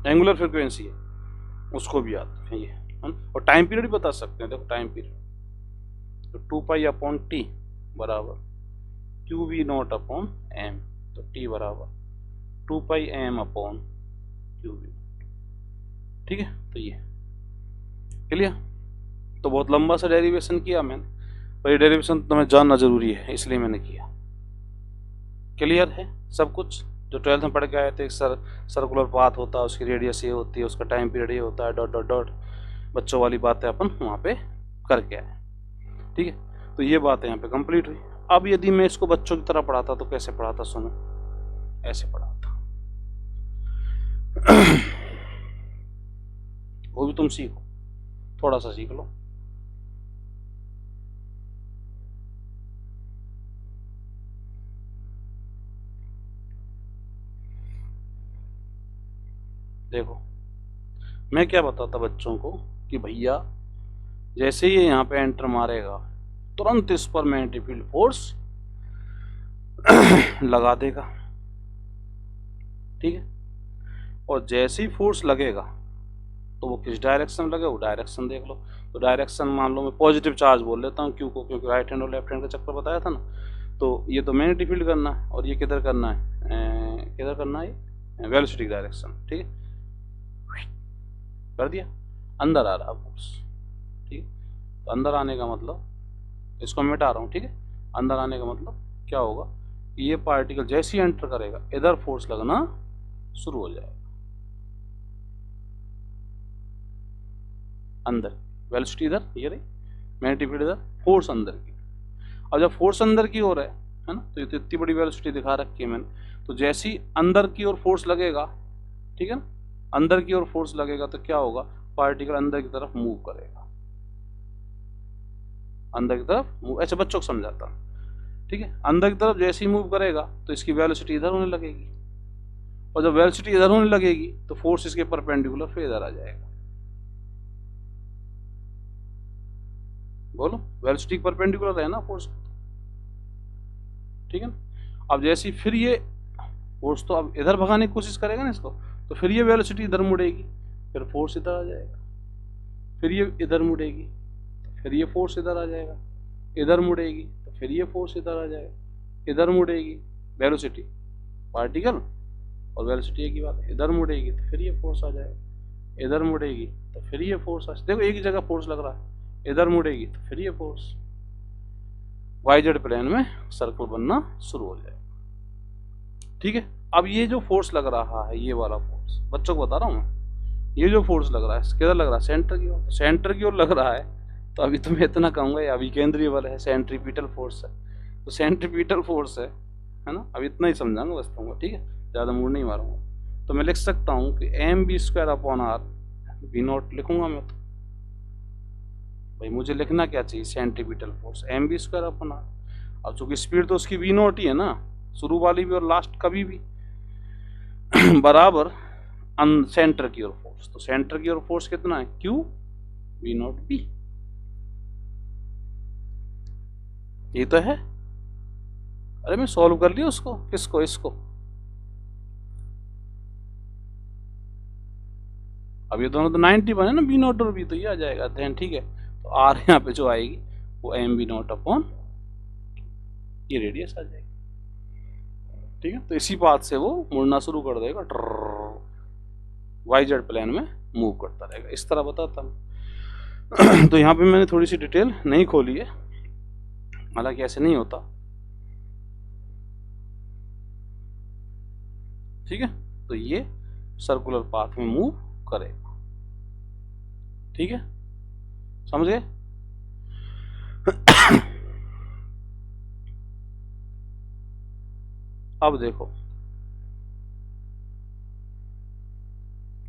एंगुलर फ्रीक्वेंसी है उसको भी याद रखें, ये है ना। और टाइम पीरियड भी बता सकते हैं, देखो टाइम पीरियड तो 2 पाई अपॉन टी बराबर Q we naught upon M. तो टी बराबर 2 pi M upon Q V. ठीक है, तो ये क्लियर। तो बहुत लंबा सा डेरिवेशन किया मैंने, पर ये डेरिवेशन तुम्हें जानना जरूरी है इसलिए मैंने किया। क्लियर है सब कुछ जो 12th में पढ़ के आए थे। सर्कुलर पाथ होता है, उसकी रेडियस ये होती है, उसका टाइम पीरियड ये होता है, डॉट डॉट डॉट, बच्चों वाली बातें अपन वहाँ पे करके आए। ठीक है, तो ये बात यहाँ पे कंप्लीट हुई। अब यदि मैं इसको बच्चों की तरह पढ़ाता तो कैसे पढ़ाता, सुनो, ऐसे पढ़ाता। वो भी तुम सीखो, थोड़ा सा सीख लो। देखो मैं क्या बताता बच्चों को कि भैया जैसे ही यहाँ पे एंटर मारेगा तुरंत इस पर मैग्नेटिक फील्ड फोर्स लगा देगा। ठीक है, और जैसे ही फोर्स लगेगा तो वो किस डायरेक्शन में लगे वो डायरेक्शन देख लो। तो डायरेक्शन मान लो मैं पॉजिटिव चार्ज बोल लेता हूँ क्यू को, क्योंकि राइट हैंड और लेफ्ट हैंड का चक्कर बताया था ना। तो ये तो मैग्नेटिक फील्ड करना है, और ये किधर करना है, किधर करना है, वेलोसिटी डायरेक्शन। ठीक है, कर दिया, अंदर आ रहा फोर्स। ठीक है, तो अंदर आने का मतलब, इसको मिटा रहा हूँ। ठीक है, अंदर आने का मतलब क्या होगा, ये पार्टिकल जैसे ही एंटर करेगा इधर फोर्स लगना शुरू हो जाएगा, अंदर वेलोसिटी इधर, ये रही मैग्नेटिक फील्ड इधर, फोर्स अंदर की। और जब फोर्स अंदर की हो रहा है ना, तो ये तो इतनी बड़ी वेलोसिटी दिखा रखी है मैंने। तो जैसे ही अंदर की ओर फोर्स लगेगा, ठीक है ना, अंदर की ओर फोर्स लगेगा तो क्या होगा, पार्टिकल अंदर की तरफ मूव करेगा, अंदर की तरफ मूव। ऐसे बच्चों को समझाता हूं। ठीक है, अंदर की तरफ जैसे ही मूव करेगा तो इसकी वेलोसिटी इधर होने लगेगी, और जब वेलोसिटी इधर होने लगेगी तो फोर्स इसके परपेंडिकुलर फिर इधर आ जाएगा। बोलो, वेलोसिटी परपेंडिकुलर है ना फोर्स। ठीक है ना, अब जैसे ही फिर ये फोर्स तो अब इधर भगाने की कोशिश करेगा ना इसको, तो फिर ये वेलोसिटी इधर मुड़ेगी, फिर फोर्स इधर आ जाएगा, फिर ये इधर मुड़ेगी, फिर ये फोर्स इधर आ जाएगा, इधर मुड़ेगी तो फिर ये फोर्स इधर आ जाएगा, इधर मुड़ेगी वेलोसिटी, पार्टिकल और वेलोसिटी एक ही बात है, इधर मुड़ेगी तो फिर ये फोर्स आ जाएगा, इधर मुड़ेगी तो फिर ये फोर्स आ, देखो एक ही जगह फोर्स लग रहा है, इधर मुड़ेगी तो फिर ये फोर्स, YZ प्लेन में सर्कल बनना शुरू हो जाएगा। ठीक है, अब ये जो फोर्स लग रहा है, ये वाला फोर्स बच्चों को बता रहा हूँ मैं, ये जो फोर्स लग रहा है किधर लग रहा है, सेंटर की ओर, तो सेंटर की ओर लग रहा है, तो अभी तो मैं इतना कहूँगा अभी केंद्रीय बल है, सेंट्रीपिटल फोर्स है, तो सेंट्रीपिटल फोर्स है ना, अब इतना ही समझाऊंगा बस तुमको। ठीक है, ज़्यादा मूड नहीं मारूंगा, तो मैं लिख सकता हूँ कि mv² r v0 लिखूंगा मैं, तो भाई मुझे लिखना क्या चाहिए, सेंट्रीपिटल फोर्स mv² r। अब चूंकि स्पीड तो उसकी v0 ही है ना, शुरू वाली भी और लास्ट कभी भी बराबर सेंटर की ओर फोर्स, तो सेंटर की ओर फोर्स कितना है, q v0b, ये तो है। अरे मैं सॉल्व कर लिया उसको, किसको, इसको, अब ये दोनों तो 90 बने ना, b0 और b, तो ये आ जाएगा देन। ठीक है, तो r यहाँ पे जो आएगी वो mv0 अपॉन ये रेडियस आ जाएगी। ठीक है, तो इसी बात से वो मुड़ना शुरू कर देगा, YZ प्लेन में मूव करता रहेगा, इस तरह बताता हूँ। तो यहाँ पे मैंने थोड़ी सी डिटेल नहीं खोली है, हालांकि ऐसे नहीं होता। ठीक है, तो ये सर्कुलर पाथ में मूव करेगा। ठीक है, समझ गए। अब देखो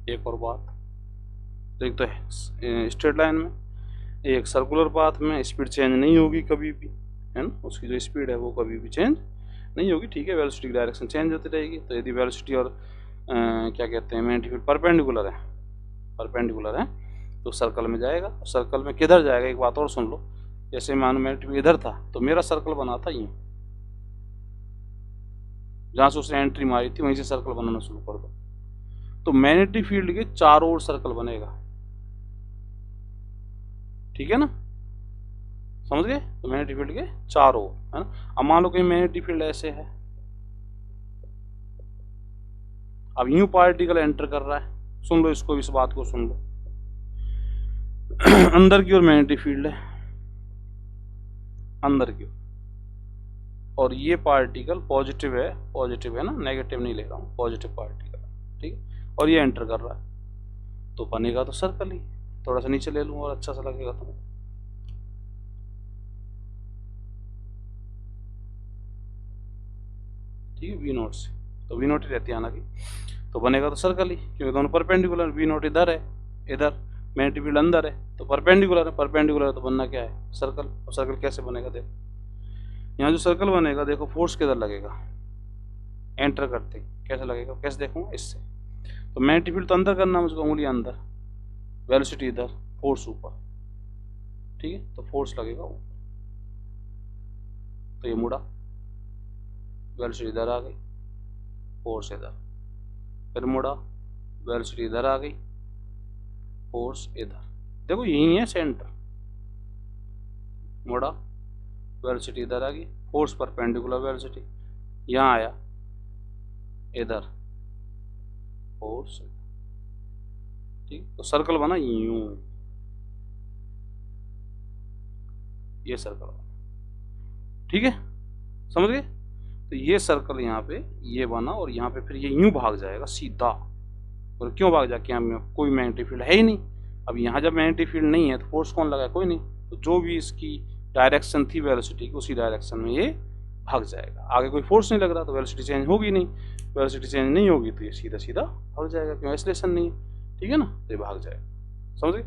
एक और बात, देख तो स्ट्रेट लाइन में एक सर्कुलर पाथ में स्पीड चेंज नहीं होगी कभी भी, है ना, उसकी जो स्पीड है वो कभी भी चेंज नहीं होगी। ठीक है, वेलोसिटी की डायरेक्शन चेंज होती रहेगी, तो यदि वेलोसिटी और क्या कहते हैं मैग्नेटिक फील्ड परपेंडिकुलर है तो सर्कल में जाएगा। सर्कल में किधर जाएगा, एक बात और सुन लो, जैसे मानो मैग्नेटिक फील्ड इधर था तो मेरा सर्कल बना था यूं, जहां से उसने एंट्री मारी थी वहीं से सर्कल बनाना शुरू कर दो, तो मैग्नेटिक फील्ड के चारों ओर सर्कल बनेगा। ठीक है ना, समझ गए, तो मैग्नेटिक फील्ड के चारों ओर, है ना। अब मान लो कहीं मैग्नेटिक फील्ड ऐसे है, अब यूं पार्टिकल एंटर कर रहा है, सुन लो इसको, इस बात को सुन लो। अंदर की ओर मैग्नेटिक फील्ड है, अंदर की ओर, और ये पार्टिकल पॉजिटिव है ना, नेगेटिव नहीं ले रहा हूँ, पॉजिटिव पार्टिकल। ठीक है, और ये एंटर कर रहा है, तो बनेगा तो सर्कल ही। थोड़ा सा नीचे ले लूँ और अच्छा सा लगेगा तुम्हें। ठीक है, v0 से, तो v0 ही रहती है हालांकि, तो बनेगा तो सर्कल ही, क्योंकि दोनों परपेंडिकुलर, v0 इधर है, इधर मैग्नेटिक फील्ड अंदर है, तो परपेंडिकुलर है तो बनना क्या है, सर्कल। और सर्कल कैसे बनेगा, देखो यहाँ जो सर्कल बनेगा, देखो फोर्स किधर लगेगा, एंटर करते कैसे लगेगा, कैसे देखूंगा, इससे। तो मैग्नेटिक फील्ड तो अंदर करना मुझको, उंगली अंदर, वेलोसिटी इधर, फोर्स ऊपर। ठीक है, तो फोर्स लगेगा ऊपर, तो ये मुड़ा, वेलोसिटी इधर आ गई, फोर्स इधर, फिर मुड़ा, वेलोसिटी इधर आ गई, फोर्स इधर। देखो यही है सेंटर, मुड़ा, वेलोसिटी इधर आ गई, फोर्स परपेंडिकुलर वेलोसिटी, यहाँ आया इधर, फोर्स। ठीक, तो सर्कल बना यूं, ये सर्कल बना। ठीक है, समझ गए। तो ये सर्कल यहाँ पे ये बना, और यहाँ पे फिर ये यूं भाग जाएगा सीधा। और क्यों भाग जाए, यहाँ में कोई मैग्नेटिक फील्ड है ही नहीं। अब यहाँ जब मैग्नेटिक फील्ड नहीं है तो फोर्स कौन लगा, कोई नहीं, तो जो भी इसकी डायरेक्शन थी वेलोसिटी की, उसी डायरेक्शन में ये भाग जाएगा। आगे कोई फोर्स नहीं लग रहा तो वेलोसिटी चेंज होगी नहीं, वेलोसिटी चेंज नहीं होगी तो ये सीधा सीधा भाग जाएगा, क्यों, एक्सेलरेशन नहीं है। ठीक है ना, तो ये भाग जाएगा, समझ गए।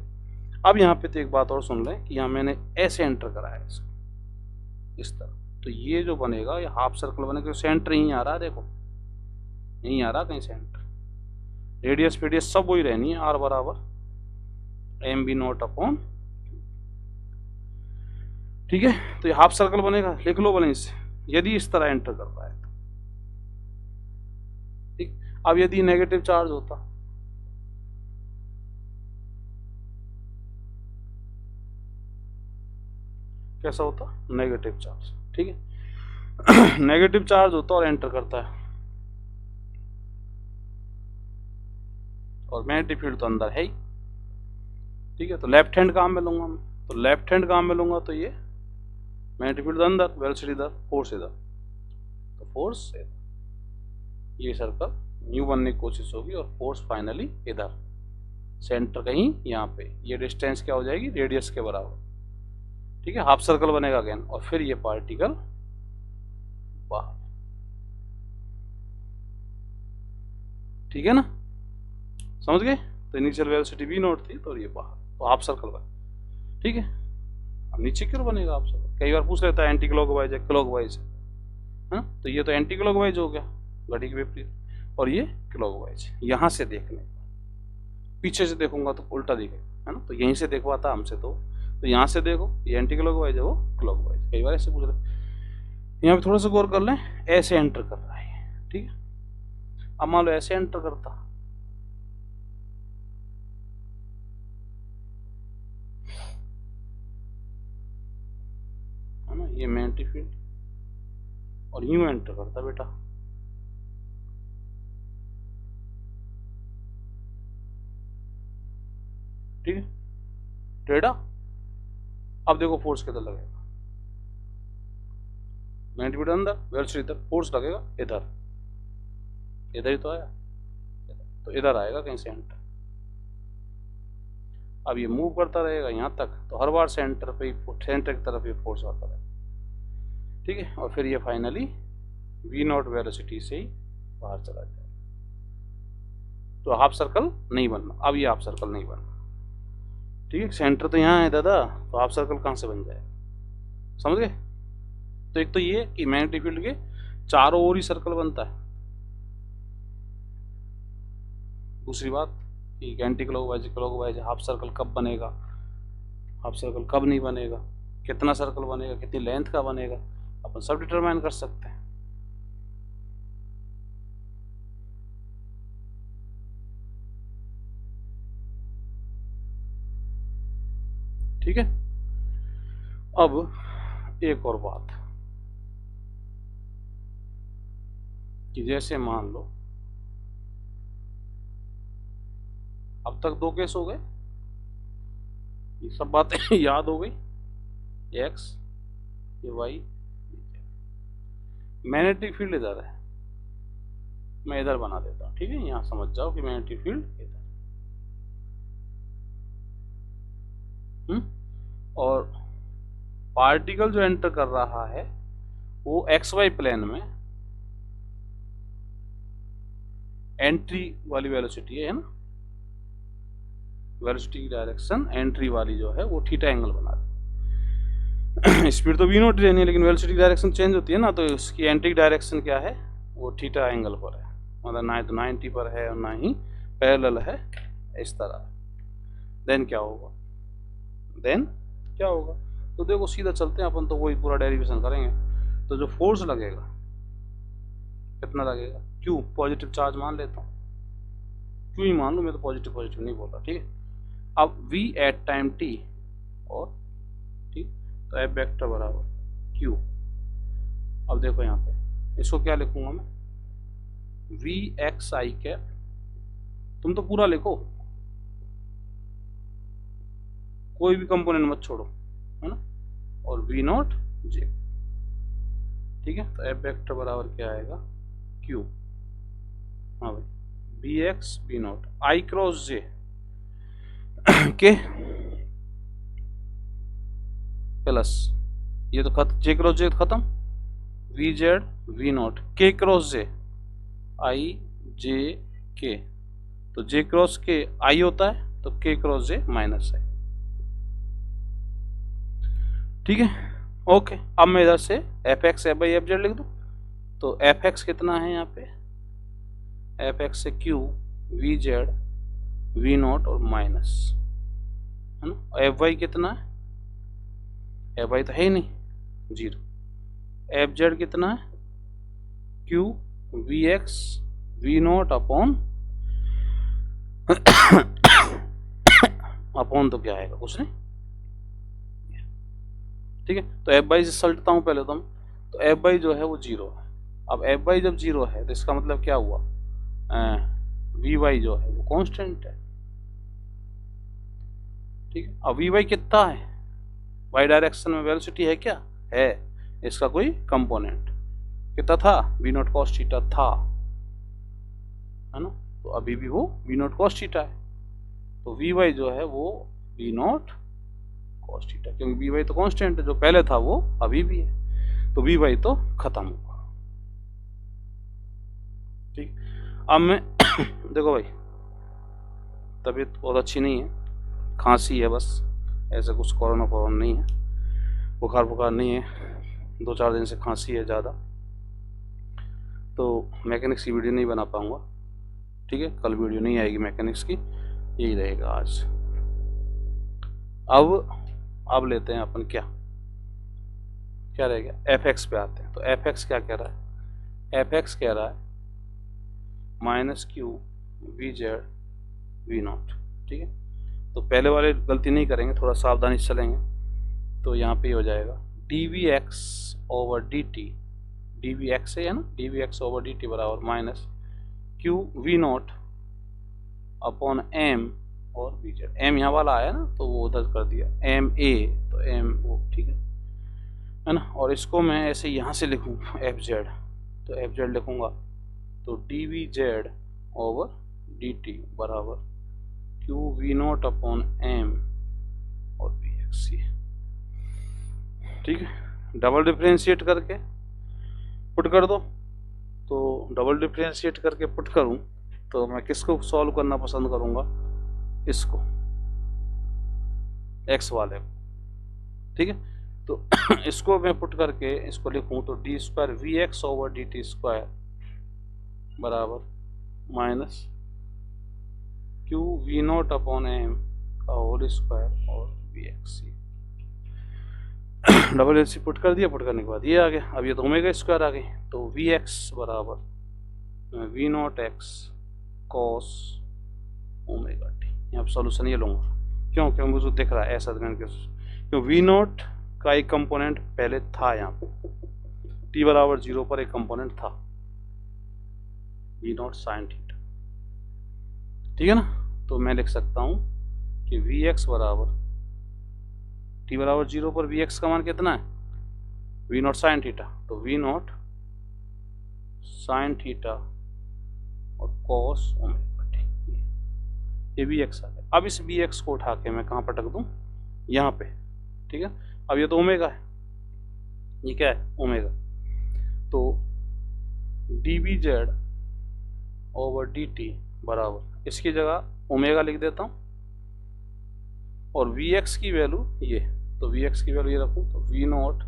अब यहाँ पे तो एक बात और सुन लें कि यहाँ मैंने ऐसे एंटर करा है इसको, इस तरह, तो ये जो बनेगा ये हाफ सर्कल बनेगा, सेंटर यहीं आ रहा है, देखो यहीं आ रहा कहीं सेंटर, रेडियस फेडियस सब वही रहनी है, r बराबर mv0 अपॉन। ठीक है, तो ये हाफ सर्कल बनेगा, लिख लो भले इसे, यदि इस तरह एंटर कर रहा है तो। ठीक, अब यदि नेगेटिव चार्ज होता, कैसा होता, नेगेटिव चार्ज। ठीक है, नेगेटिव चार्ज होता है और एंटर करता है, और मैग्नेटिक फील्ड तो अंदर है ही। ठीक है, तो लेफ्ट हैंड काम में लूंगा मैं, तो लेफ्ट हैंड काम में लूंगा तो ये मैग्नेटिक फील्ड अंदर, वेलोसिटी इधर, फोर्स इधर, तो फोर्स ये सर्कल न्यू बनने की कोशिश होगी और फोर्स फाइनली इधर, सेंटर कहीं यहाँ पे, ये डिस्टेंस क्या हो जाएगी, रेडियस के बराबर। ठीक है, हाफ सर्कल बनेगा अगेन, और फिर ये पार्टिकल बाहर। ठीक है ना, समझ गए? तो इनिशियल वेलोसिटी v नॉट थी, तो ये बाहर, तो हाफ सर्कल बना। ठीक है, अब नीचे क्यों बनेगा हाफ सर्कल? कई बार पूछ लेता है एंटी क्लॉकवाइज है क्लॉकवाइज है, तो ये तो एंटी क्लॉकवाइज हो गया, घड़ी के विपरीत, और ये क्लॉकवाइज। यहाँ से देखने, पीछे से देखूंगा तो उल्टा दिखेगा, है ना, तो यहीं से देखवाता हमसे, तो यहाँ से देखो, ये एंटी क्लॉकवाइज है, वो क्लॉकवाइज। कई बार ऐसे पूछ लेते, यहाँ पे थोड़ा सा गौर कर लें, ऐसे एंटर कर रहा है। ठीक है, अब मान लो ऐसे एंटर करता, है ना, ये मैग्नेटिक फील्ड, और यूं एंटर करता बेटा, ठीक है, टेढ़ा। अब देखो फोर्स किधर लगेगा, मैग्नेटिक फील्ड अंदर, वेलोसिटी इधर, फोर्स लगेगा इधर, इधर ही तो आया, तो इधर आएगा कहीं सेंटर। अब ये मूव करता रहेगा यहाँ तक, तो हर बार सेंटर पे, सेंटर की तरफ ये फोर्स आता रहेगा। ठीक है, और फिर ये फाइनली v नॉट वेलोसिटी से ही बाहर चला जाएगा, तो हाफ सर्कल नहीं बनना। अब ये हाफ सर्कल नहीं बनना। ठीक है, सेंटर तो यहाँ है दादा, तो हाफ सर्कल कहाँ से बन जाएगा, समझ गए? तो एक तो ये कि मैग्नेटिक फील्ड के चारों ओर ही सर्कल बनता है। दूसरी बात कि anti clockwise clockwise half circle कब बनेगा, हाफ सर्कल कब नहीं बनेगा, कितना सर्कल बनेगा, कितनी लेंथ का बनेगा, अपन सब डिटरमाइन कर सकते हैं। ठीक है, अब एक और बात कि जैसे मान लो अब तक दो केस हो गए, ये सब बातें याद हो गई, ये x ये y, मैग्नेटिक फील्ड इधर है, मैं इधर बना देता हूँ। ठीक है, यहाँ समझ जाओ कि मैग्नेटिक फील्ड इधर, और पार्टिकल जो एंटर कर रहा है वो xy प्लेन में एंट्री वाली वेलोसिटी है ना, वेलोसिटी की डायरेक्शन एंट्री वाली जो है वो थीटा एंगल बना दे। स्पीड तो v नॉट रहनी है, लेकिन वेलोसिटी की डायरेक्शन चेंज होती है ना, तो इसकी एंट्री डायरेक्शन क्या है, वो थीटा एंगल पर है, मतलब ना तो 90 पर है और ना ही पैरेलल है, इस तरह। देन क्या होगा, तो देखो सीधा चलते हैं अपन, तो वही पूरा डेरिवेशन करेंगे। तो जो फोर्स लगेगा कितना लगेगा, क्यू, पॉजिटिव चार्ज मान लेता हूँ, क्यू ही मान लो, मैं तो पॉजिटिव नहीं बोल रहा। ठीक है, अब v एट टाइम t, और ठीक, तो F वेक्टर बराबर q। अब देखो यहाँ पे इसको क्या लिखूंगा मैं, v x i कैप, तुम तो पूरा लिखो, कोई भी कंपोनेंट मत छोड़ो, है ना, और v नॉट j। ठीक है, तो F वेक्टर बराबर क्या आएगा, q, हाँ भाई, b x b naught i cross j k plus, ये तो जे क्रॉस जे खत्म, वी जेड वी नॉट, के cross j i j k, तो जे क्रॉस के आई होता है, तो के क्रॉस जे माइनस है। ठीक है, ओके। अब मैं इधर से F X F by F Z लिख दूँ, तो एफ एक्स कितना है यहाँ पे, एफ एक्स से Q V Z V naught और माइनस, है ना, एफ वाई कितना है, एफ वाई तो है ही नहीं, जीरो, एफ जेड कितना है, Q V X V naught upon upon तो क्या आएगा, कुछ नहीं। ठीक है, तो एफ बाई से सलटता हूँ पहले तो तो एफ बाई जो है वो 0 है। अब एफ बाई जब 0 है तो इसका मतलब क्या हुआ, वी वाई जो है वो कांस्टेंट है। ठीक है, अब वी वाई कितना है, वाई डायरेक्शन में वेलोसिटी है क्या, है, इसका कोई कंपोनेंट कितना था, वी नॉट कॉस थीटा था, है ना। तो अभी भी वो वी नॉट कॉस थीटा है, तो वी वाई जो है वो वी नॉट कॉस थीटा, क्योंकि वी वाई तो कांस्टेंट है, जो पहले था वो अभी भी है, तो वी वाई तो खत्म हुआ। ठीक, अब मैं देखो भाई, तबीयत बहुत अच्छी नहीं है, खांसी है बस, ऐसा कुछ कोरोना नहीं है, बुखार नहीं है, 2-4 दिन से खांसी है ज़्यादा, तो मैकेनिक्स की वीडियो नहीं बना पाऊँगा। ठीक है, कल वीडियो नहीं आएगी मैकेनिक्स की, यही रहेगा आज। अब लेते हैं अपन क्या रहेगा, एफ एक्स पे आते हैं। तो एफ एक्स क्या कह रहा है, एफ एक्स कह रहा है minus Q V Z V naught. ठीक है, तो पहले वाले गलती नहीं करेंगे, थोड़ा सावधानी से चलेंगे। तो यहाँ पे हो जाएगा d v x over D t, d v x है ना, d v x over D T बराबर minus Q we naught upon M और वी जेड। एम यहाँ वाला आया ना, तो वो उधर कर दिया एम ए, तो एम वो, ठीक है ना। और इसको मैं ऐसे यहाँ से लिखूँ एफ जेड, तो एफ जेड लिखूँगा तो D V Z over D T बराबर Q we naught upon M और वी एक्स। ठीक है, डबल डिफ्रेंशिएट करके पुट कर दो, तो डबल डिफ्रेंशिएट करके पुट करूं तो मैं किसको सॉल्व करना पसंद करूंगा, इसको, एक्स वाले को। ठीक है, तो इसको मैं पुट करके इसको लिखूं तो D square v x over D T square बराबर minus Q we naught upon M का होल स्क्वायर और v x. Double l c put कर दिया, पुट करने के बाद ये आ गया। अब ये तो ओमेगा स्क्वायर आ गई, तो वी एक्स बराबर we naught X cos omega T. यहाँ पर सॉल्यूशन ये लूँगा, क्यों, क्योंकि मुझे दिख रहा है ऐसा, क्यों वी नॉट का एक कंपोनेंट पहले था, यहाँ पे टी बराबर 0 पर एक कंपोनेंट था वी नॉट साइन थीटा। ठीक है ना, तो मैं लिख सकता हूँ कि वी एक्स बराबर टी बराबर 0 पर वी एक्स का मान कितना है, वी नॉट साइन थीटा, तो वी नॉट साइन थीटा और कॉस ओमेगा टी, ये वी एक्स आ गया। अब इस वी एक्स को उठा के मैं कहाँ पटक दूँ, यहाँ पे। ठीक है, अब ये तो ओमेगा है, ये क्या है, ओमेगा, तो D V Z over D T बराबर, इसकी जगह ओमेगा लिख देता हूँ, और वी एक्स की वैल्यू ये, तो वी एक्स की वैल्यू ये रखूँ तो वी नॉट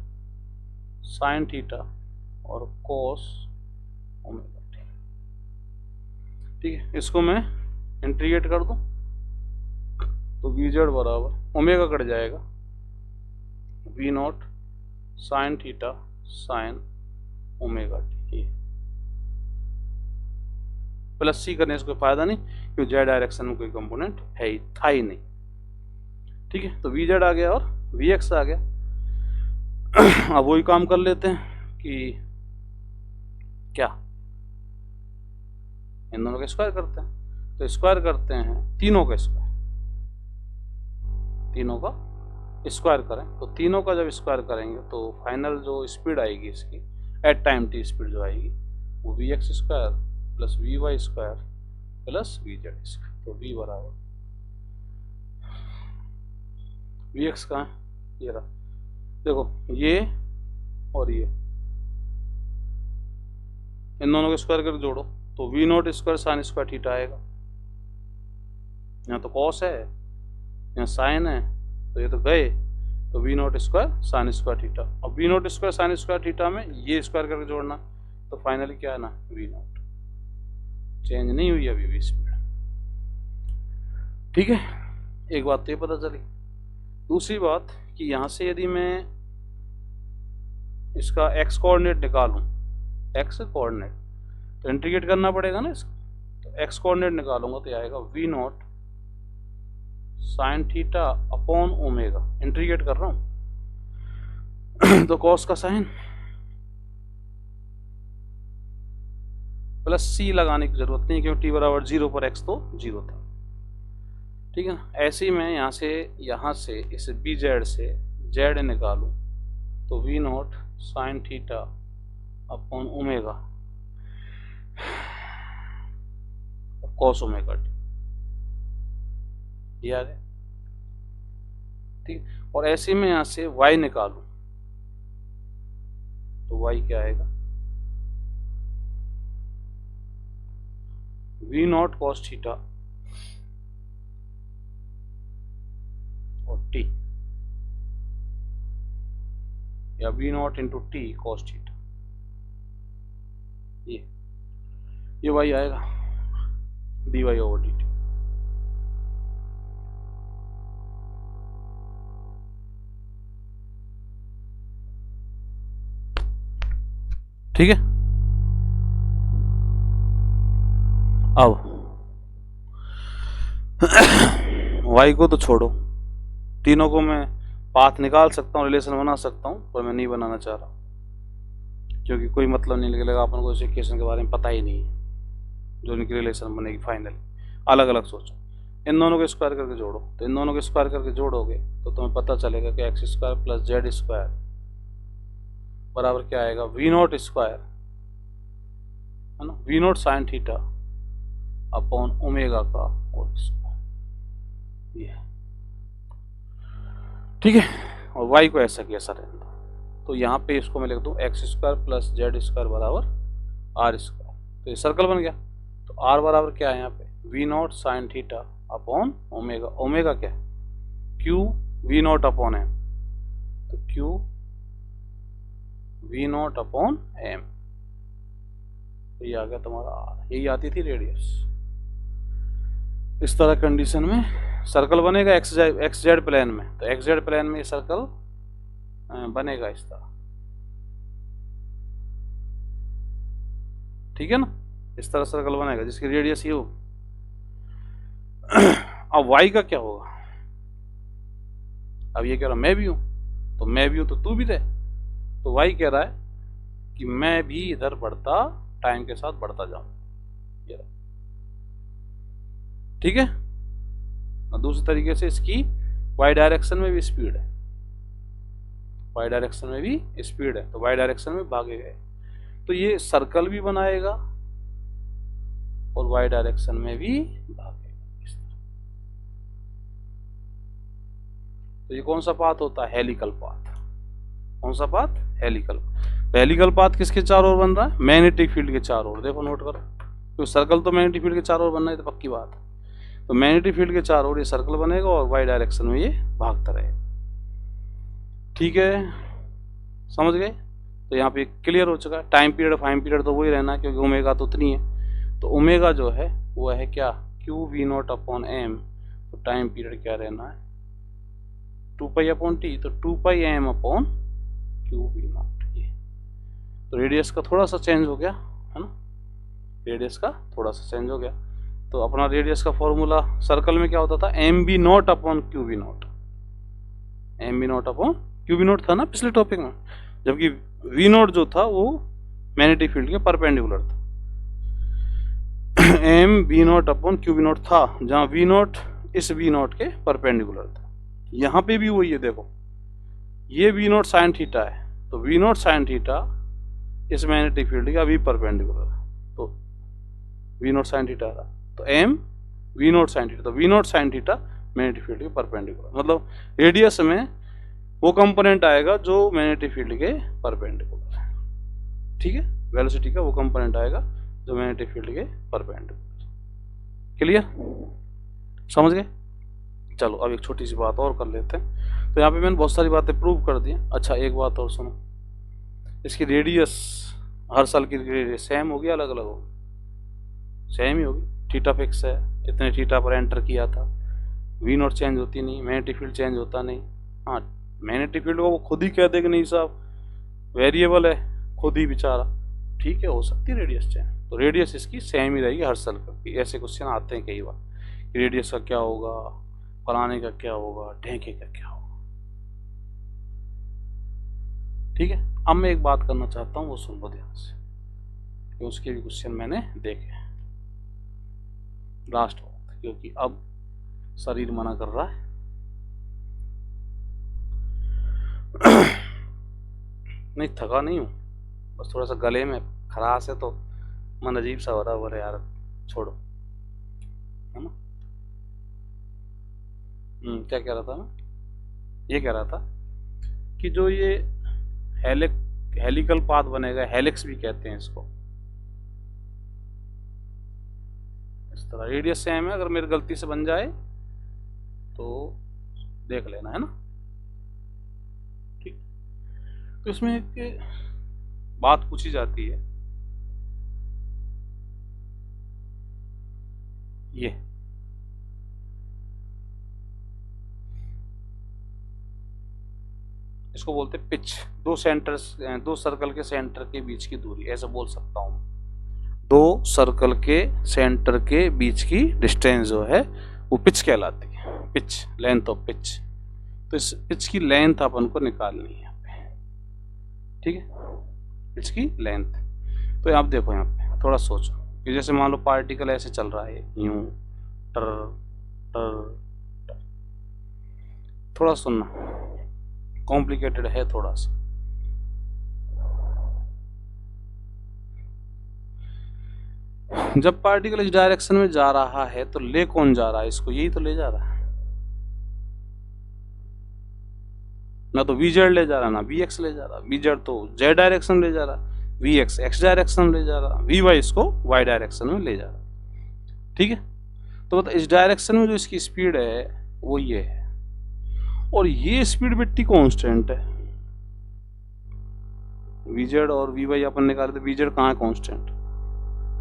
साइन थीटा और कॉस ओमेगा टी। ठीक है, इसको मैं इंटीग्रेट कर दूँ तो वी जेड बराबर ओमेगा कट जाएगा, v naught sine theta sine omega T, plus c करने से कोई फायदा नहीं, क्योंकि जेड डायरेक्शन में कोई कंपोनेंट है ही था ही नहीं। ठीक है, तो वी जेड आ गया और वी एक्स आ गया। अब वही काम कर लेते हैं कि क्या, इन दोनों का स्क्वायर करते हैं, तो स्क्वायर करते हैं तीनों का स्क्वायर, तीनों का स्क्वायर करें, तो तीनों का जब स्क्वायर करेंगे तो फाइनल जो स्पीड आएगी इसकी एट टाइम टी स्पीड जो आएगी वो V X square plus V Y square plus V Z square, तो वी बराबर वी एक्स कहाँ है, ये रहा, देखो ये और ये, इन दोनों को स्क्वायर करके जोड़ो तो we naught square sine square theta आएगा। यहाँ तो कॉस है, यहाँ साइन है, तो ये तो गए, तो we naught square sine square theta. अब v naught square sine square theta में ये स्क्वायर करके जोड़ना, तो फाइनली क्या है ना, वी नॉट, चेंज नहीं हुई अभी भी स्पीड। ठीक है, एक बात तो ये पता चली। दूसरी बात कि यहाँ से यदि मैं इसका एक्स कोऑर्डिनेट निकालूं, एक्स कोऑर्डिनेट, तो इंटीग्रेट करना पड़ेगा ना इसको, तो एक्स कोऑर्डिनेट निकालूंगा तो आएगा V naught sine theta upon omega, integrate कर रहा हूँ तो कॉस का साइन प्लस सी लगाने की जरूरत नहीं, क्योंकि टी बराबर 0 पर एक्स तो 0 था। ठीक है ना। ऐसे ही मैं यहाँ से इस बी जेड से जेड निकालूं तो we naught sine theta upon omega cos omega T, ये आ गया। ठीक, और ऐसे में यहाँ से y निकालूं तो y क्या आएगा, वी नॉट कॉस थीटा और t, या V naught into T cos theta, ये y आएगा dy ओवर dt। ठीक है। अब y को तो छोड़ो, तीनों को मैं पाथ निकाल सकता हूँ, रिलेशन बना सकता हूँ, पर मैं नहीं बनाना चाह रहा, क्योंकि कोई मतलब नहीं लगेगा, अपन को इस इक्वेशन के बारे में पता ही नहीं है जो इनकी रिलेशन बनेगी फाइनली। अलग अलग सोचो, इन दोनों को स्क्वायर करके जोड़ो, तो इन दोनों को स्क्वायर करके जोड़ोगे तो तुम्हें पता चलेगा कि X square plus Z square बराबर क्या आएगा, वी नॉट स्क्वायर, है ना, V naught sine theta upon omega का होल स्क्वायर, ये। ठीक है, और y को ऐसा की ऐसा रहने दो, तो यहाँ पे इसको मैं लिख दूँ x square plus Z square बराबर आर स्क्वायर, तो ये सर्कल बन गया। तो r बराबर क्या है यहाँ पे, we naught sine theta upon omega, omega क्या है, Q we naught upon M, तो q we naught upon M, तो ये आ गया तुम्हारा r, यही आती थी रेडियस। इस तरह कंडीशन में सर्कल बनेगा एक्स जेड प्लेन में, तो एक्स जेड प्लेन में ये सर्कल बनेगा इस तरह। ठीक है ना, इस तरह सर्कल बनेगा जिसकी रेडियस ये हो। अब y का क्या होगा, अब ये कह रहा मैं भी हूं, तो मैं भी हूं तो तू भी रहे, तो y कह रहा है कि मैं भी इधर बढ़ता, टाइम के साथ बढ़ता जाऊं, ये। ठीक है, दूसरी तरीके से इसकी y डायरेक्शन में भी स्पीड है, y डायरेक्शन में भी स्पीड है, तो y डायरेक्शन में भागेगा, तो ये सर्कल भी बनाएगा और y डायरेक्शन में भी भागेगा इस तरह। तो ये कौन सा पाथ होता है, हेलिकल पाथ। कौन सा पाथ, हेलिकल। तो हेलिकल पाथ किसके चारों ओर बन रहा है, मैग्नेटिक फील्ड के चारों ओर। देखो नोट करो, तो सर्कल तो मैग्नेटिक फील्ड के चारों ओर बनना है, तो पक्की बात है। तो मैग्नेटिक फील्ड के चारों ओर ये सर्कल बनेगा और y डायरेक्शन में ये भागता रहेगा। ठीक है, समझ गए। तो यहाँ पे क्लियर हो चुका है। टाइम पीरियड फाइम पीरियड तो वही रहना है, क्योंकि ओमेगा तो उतनी है, तो ओमेगा जो है वो है क्या, Q we naught upon M, तो टाइम पीरियड क्या रहना है 2 अपॉन टी, तो 2 M upon Q we naught, ये। तो रेडियस का थोड़ा सा चेंज हो गया, है ना, रेडियस का थोड़ा सा चेंज हो गया। तो अपना रेडियस का फॉर्मूला सर्कल में क्या होता था, M B naught upon Q we naught, M B naught upon Q we naught था ना पिछले टॉपिक में, जबकि वी नॉट जो था वो मैग्नेटिक फील्ड के परपेंडिकुलर था। M B naught upon Q we naught था, जहां वी नॉट इस वी नॉट के परपेंडिकुलर था। यहाँ पे भी वही है, देखो ये वी नॉट साइन थीटा है, तो वी नॉट साइन थीटा इस मैग्नेटिक फील्ड का भी परपेंडिकुलर है, तो वी नॉट साइन थीटा रहा, तो m we naught sine theta, तो we naught sine theta magnetic field के परपेंडिकुलर, मतलब रेडियस में वो कंपोनेंट आएगा जो मैग्नेटिक फील्ड के परपेंडिकुलर है। ठीक है, वेलोसिटी का वो कंपोनेंट आएगा जो मैग्नेटिक फील्ड के परपेंडिकुलर। क्लियर, समझ गए। चलो अब एक छोटी सी बात और कर लेते हैं। तो यहाँ पे मैंने बहुत सारी बातें प्रूव कर दी। अच्छा एक बात और सुनो, इसकी रेडियस हर साल की रेडियस सेम होगी अलग अलग होगी, सेम ही होगी। थीटा फिक्स है, इतने थीटा पर एंटर किया था, वी नॉट चेंज होती नहीं, मैग्नेटिक फील्ड चेंज होता नहीं। हाँ, मैग्नेटिक फील्ड को वो खुद ही कह दे कि नहीं साहब वेरिएबल है, खुद ही बेचारा, ठीक है, हो सकती है रेडियस चेंज, तो रेडियस इसकी सेम ही रहेगी हर सर्कल की। ऐसे क्वेश्चन आते हैं कई बार, रेडियस का क्या होगा, फलाने का क्या होगा, ढेंके का क्या होगा। ठीक है, अब मैं एक बात करना चाहता हूँ, वो सुन लो ध्यान से। कि उसके भी क्वेश्चन मैंने देखे लास्ट वक्त, क्योंकि अब शरीर मना कर रहा है। नहीं, थका नहीं हूँ, बस थोड़ा सा गले में खराश है, तो मन अजीब सा हो रहा है। बोले यार छोड़ो, है ना। क्या कह रहा था मैं? ये कह रहा था कि जो ये हेलिकल पाथ बनेगा, हेलिक्स भी कहते हैं इसको, इस तरह रेडियस सेम है। अगर मेरी गलती से बन जाए तो देख लेना, है ना। ठीक, तो इसमें एक बात पूछी जाती है, ये इसको बोलते हैं पिच। दो सर्कल के सेंटर के बीच की दूरी, ऐसे बोल सकता हूँ। दो सर्कल के सेंटर के बीच की डिस्टेंस जो है वो पिच कहलाती है। Pitch, length of pitch. तो इस पिच की लेंथ अपन को निकालनी है यहाँ पे, ठीक है, पिच की लेंथ। तो आप देखो यहाँ पे थोड़ा सोचो कि जैसे मान लो पार्टिकल ऐसे चल रहा है, यूं टर टर टर। थोड़ा सुनना, कॉम्प्लिकेटेड है थोड़ा सा। जब पार्टिकल इस डायरेक्शन में जा रहा है तो ले कौन जा रहा है इसको? यही तो ले जा रहा है ना। तो वी जेड ले जा रहा, ना वी एक्स ले जा रहा। वी जेड तो जेड डायरेक्शन ले जा रहा, वी एक्स एक्स डायरेक्शन ले जा रहा, वी वाई इसको वाई डायरेक्शन में ले जा रहा। ठीक है, तो मतलब इस डायरेक्शन में जो इसकी स्पीड है वो ये है, और ये स्पीड बिट्टी कांस्टेंट है। वी जेड और वी वाई अपन निकाले थे, वी जेड कहाँ है? कांस्टेंट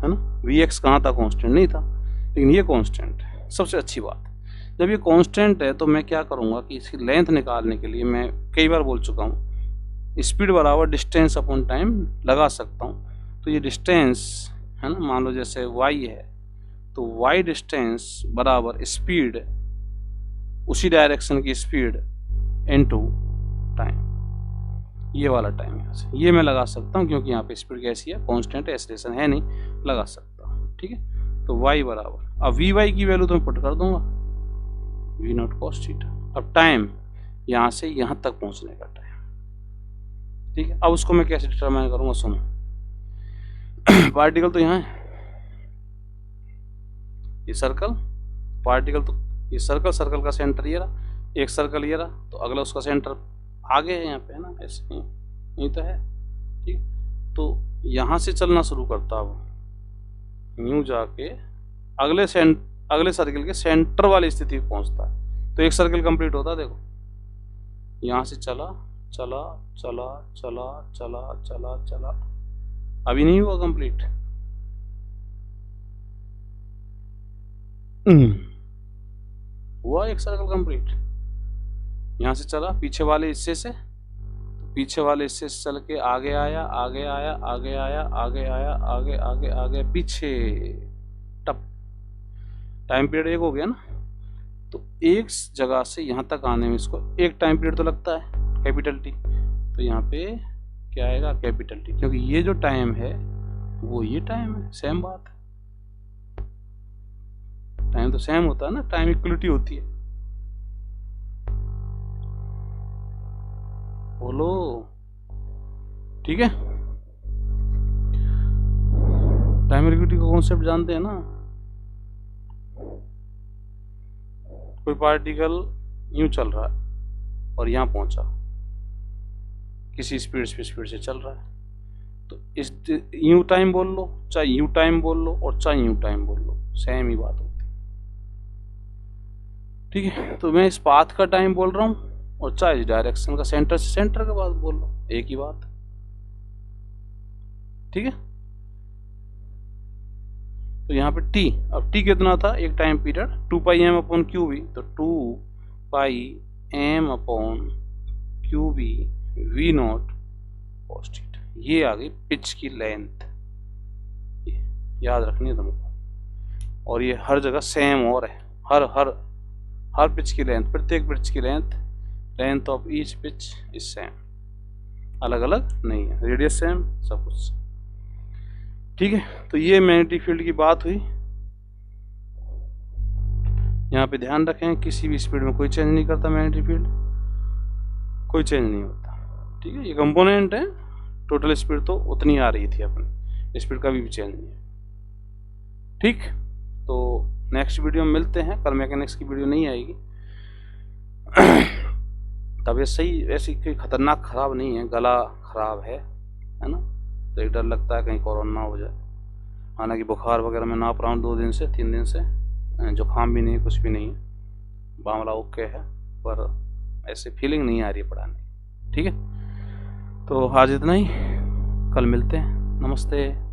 है ना। वी एक्स कहाँ था? कांस्टेंट नहीं था, लेकिन ये कांस्टेंट है। सबसे अच्छी बात, जब ये कांस्टेंट है तो मैं क्या करूँगा कि इसकी लेंथ निकालने के लिए, मैं कई बार बोल चुका हूँ, स्पीड बराबर डिस्टेंस अपॉन टाइम लगा सकता हूँ। तो ये डिस्टेंस है ना, मान लो जैसे y है, तो y डिस्टेंस बराबर स्पीड, उसी डायरेक्शन की स्पीड इनटू टाइम, ये वाला टाइम यहाँ से ये मैं लगा सकता हूँ, क्योंकि यहाँ पे स्पीड कैसी है? कांस्टेंट, एक्सेलरेशन है नहीं, लगा सकता हूँ। ठीक है, तो y बराबर, अब वी वाई की वैल्यू तो मैं पुट कर दूंगा, वी नॉट कॉस थीटा। अब टाइम यहाँ से यहाँ तक पहुँचने का टाइम, ठीक है। अब उसको मैं कैसे डिटरमाइन करूँगा? सुनो, पार्टिकल तो यहाँ है, ये सर्कल, पार्टिकल तो ये सर्कल, सर्कल का सेंटर ये रहा, एक सर्कल ये रहा, तो अगला उसका सेंटर आगे है यहाँ पे, है ना, ऐसे यही तो है। ठीक, तो यहाँ से चलना शुरू करता वो, यूं जाके अगले सर्कल के सेंटर वाली स्थिति पहुँचता है, तो एक सर्कल कंप्लीट होता है। देखो यहाँ से चला चला चला चला चला चला चला, अभी नहीं हुआ कंप्लीट, हुआ एक सर्कल कंप्लीट। यहाँ से चला पीछे वाले हिस्से से, पीछे वाले हिस्से से चल के आगे आया, आगे आया, आगे आया, आगे आया, आगे आगे आगे पीछे, टप, टाइम पीरियड एक हो गया ना। तो एक जगह से यहाँ तक आने में इसको एक टाइम पीरियड तो लगता है, कैपिटल टी। तो यहाँ पे क्या आएगा? कैपिटल टी, क्योंकि ये जो टाइम है वो ये टाइम है, सेम बात है। टाइम तो सेम होता है ना, टाइम इक्वलिटी होती है। बोलो, ठीक है। टाइम इक्वलिटी का कॉन्सेप्ट जानते हैं ना। कोई पार्टिकल यूं चल रहा है और यहां पहुंचा, किसी स्पीड से चल रहा है, तो इस यूं टाइम बोल लो, चाहे यूं टाइम बोल लो और चाहे यूं टाइम बोल लो, सेम ही बात होती है। ठीक है, तो मैं इस पाथ का टाइम बोल रहा हूं और चाहे इस डायरेक्शन का सेंटर से सेंटर के बाद बोल लो, एक ही बात। ठीक है, तो यहाँ पे t, अब t कितना था? एक time period, 2 pi M upon q b, तो 2 pi M upon q b v naught cos theta. ये आ गई पिच की लेंथ, याद रखनी है तुमको। और ये हर जगह सेम और है, हर पिच की लेंथ, प्रत्येक पिच की length of each pitch is same, अलग अलग नहीं है, रेडियस सेम, सब कुछ। ठीक है, तो ये मैग्नेटिक फील्ड की बात हुई। यहाँ पे ध्यान रखें, किसी भी स्पीड में कोई चेंज नहीं करता मैग्नेटिक फील्ड, कोई चेंज नहीं होता। ठीक है, ये कंपोनेंट है, टोटल स्पीड तो उतनी आ रही थी अपनी, स्पीड का भी चेंज नहीं है। ठीक, तो नेक्स्ट वीडियो में मिलते हैं। कल मैकेनिक्स की वीडियो नहीं आएगी। तबीयत सही ऐसी कोई खतरनाक खराब नहीं है, गला खराब है ना, तो एक डर लगता है कहीं कोरोना हो जाए। हालांकि बुखार वगैरह मैं नाप रहा हूँ 2 दिन से 3 दिन से, जुकाम भी नहीं है, कुछ भी नहीं है, मामला ओके है, पर ऐसे फीलिंग नहीं आ रही है पढ़ाने। ठीक है, तो आज इतना ही, कल मिलते हैं। नमस्ते।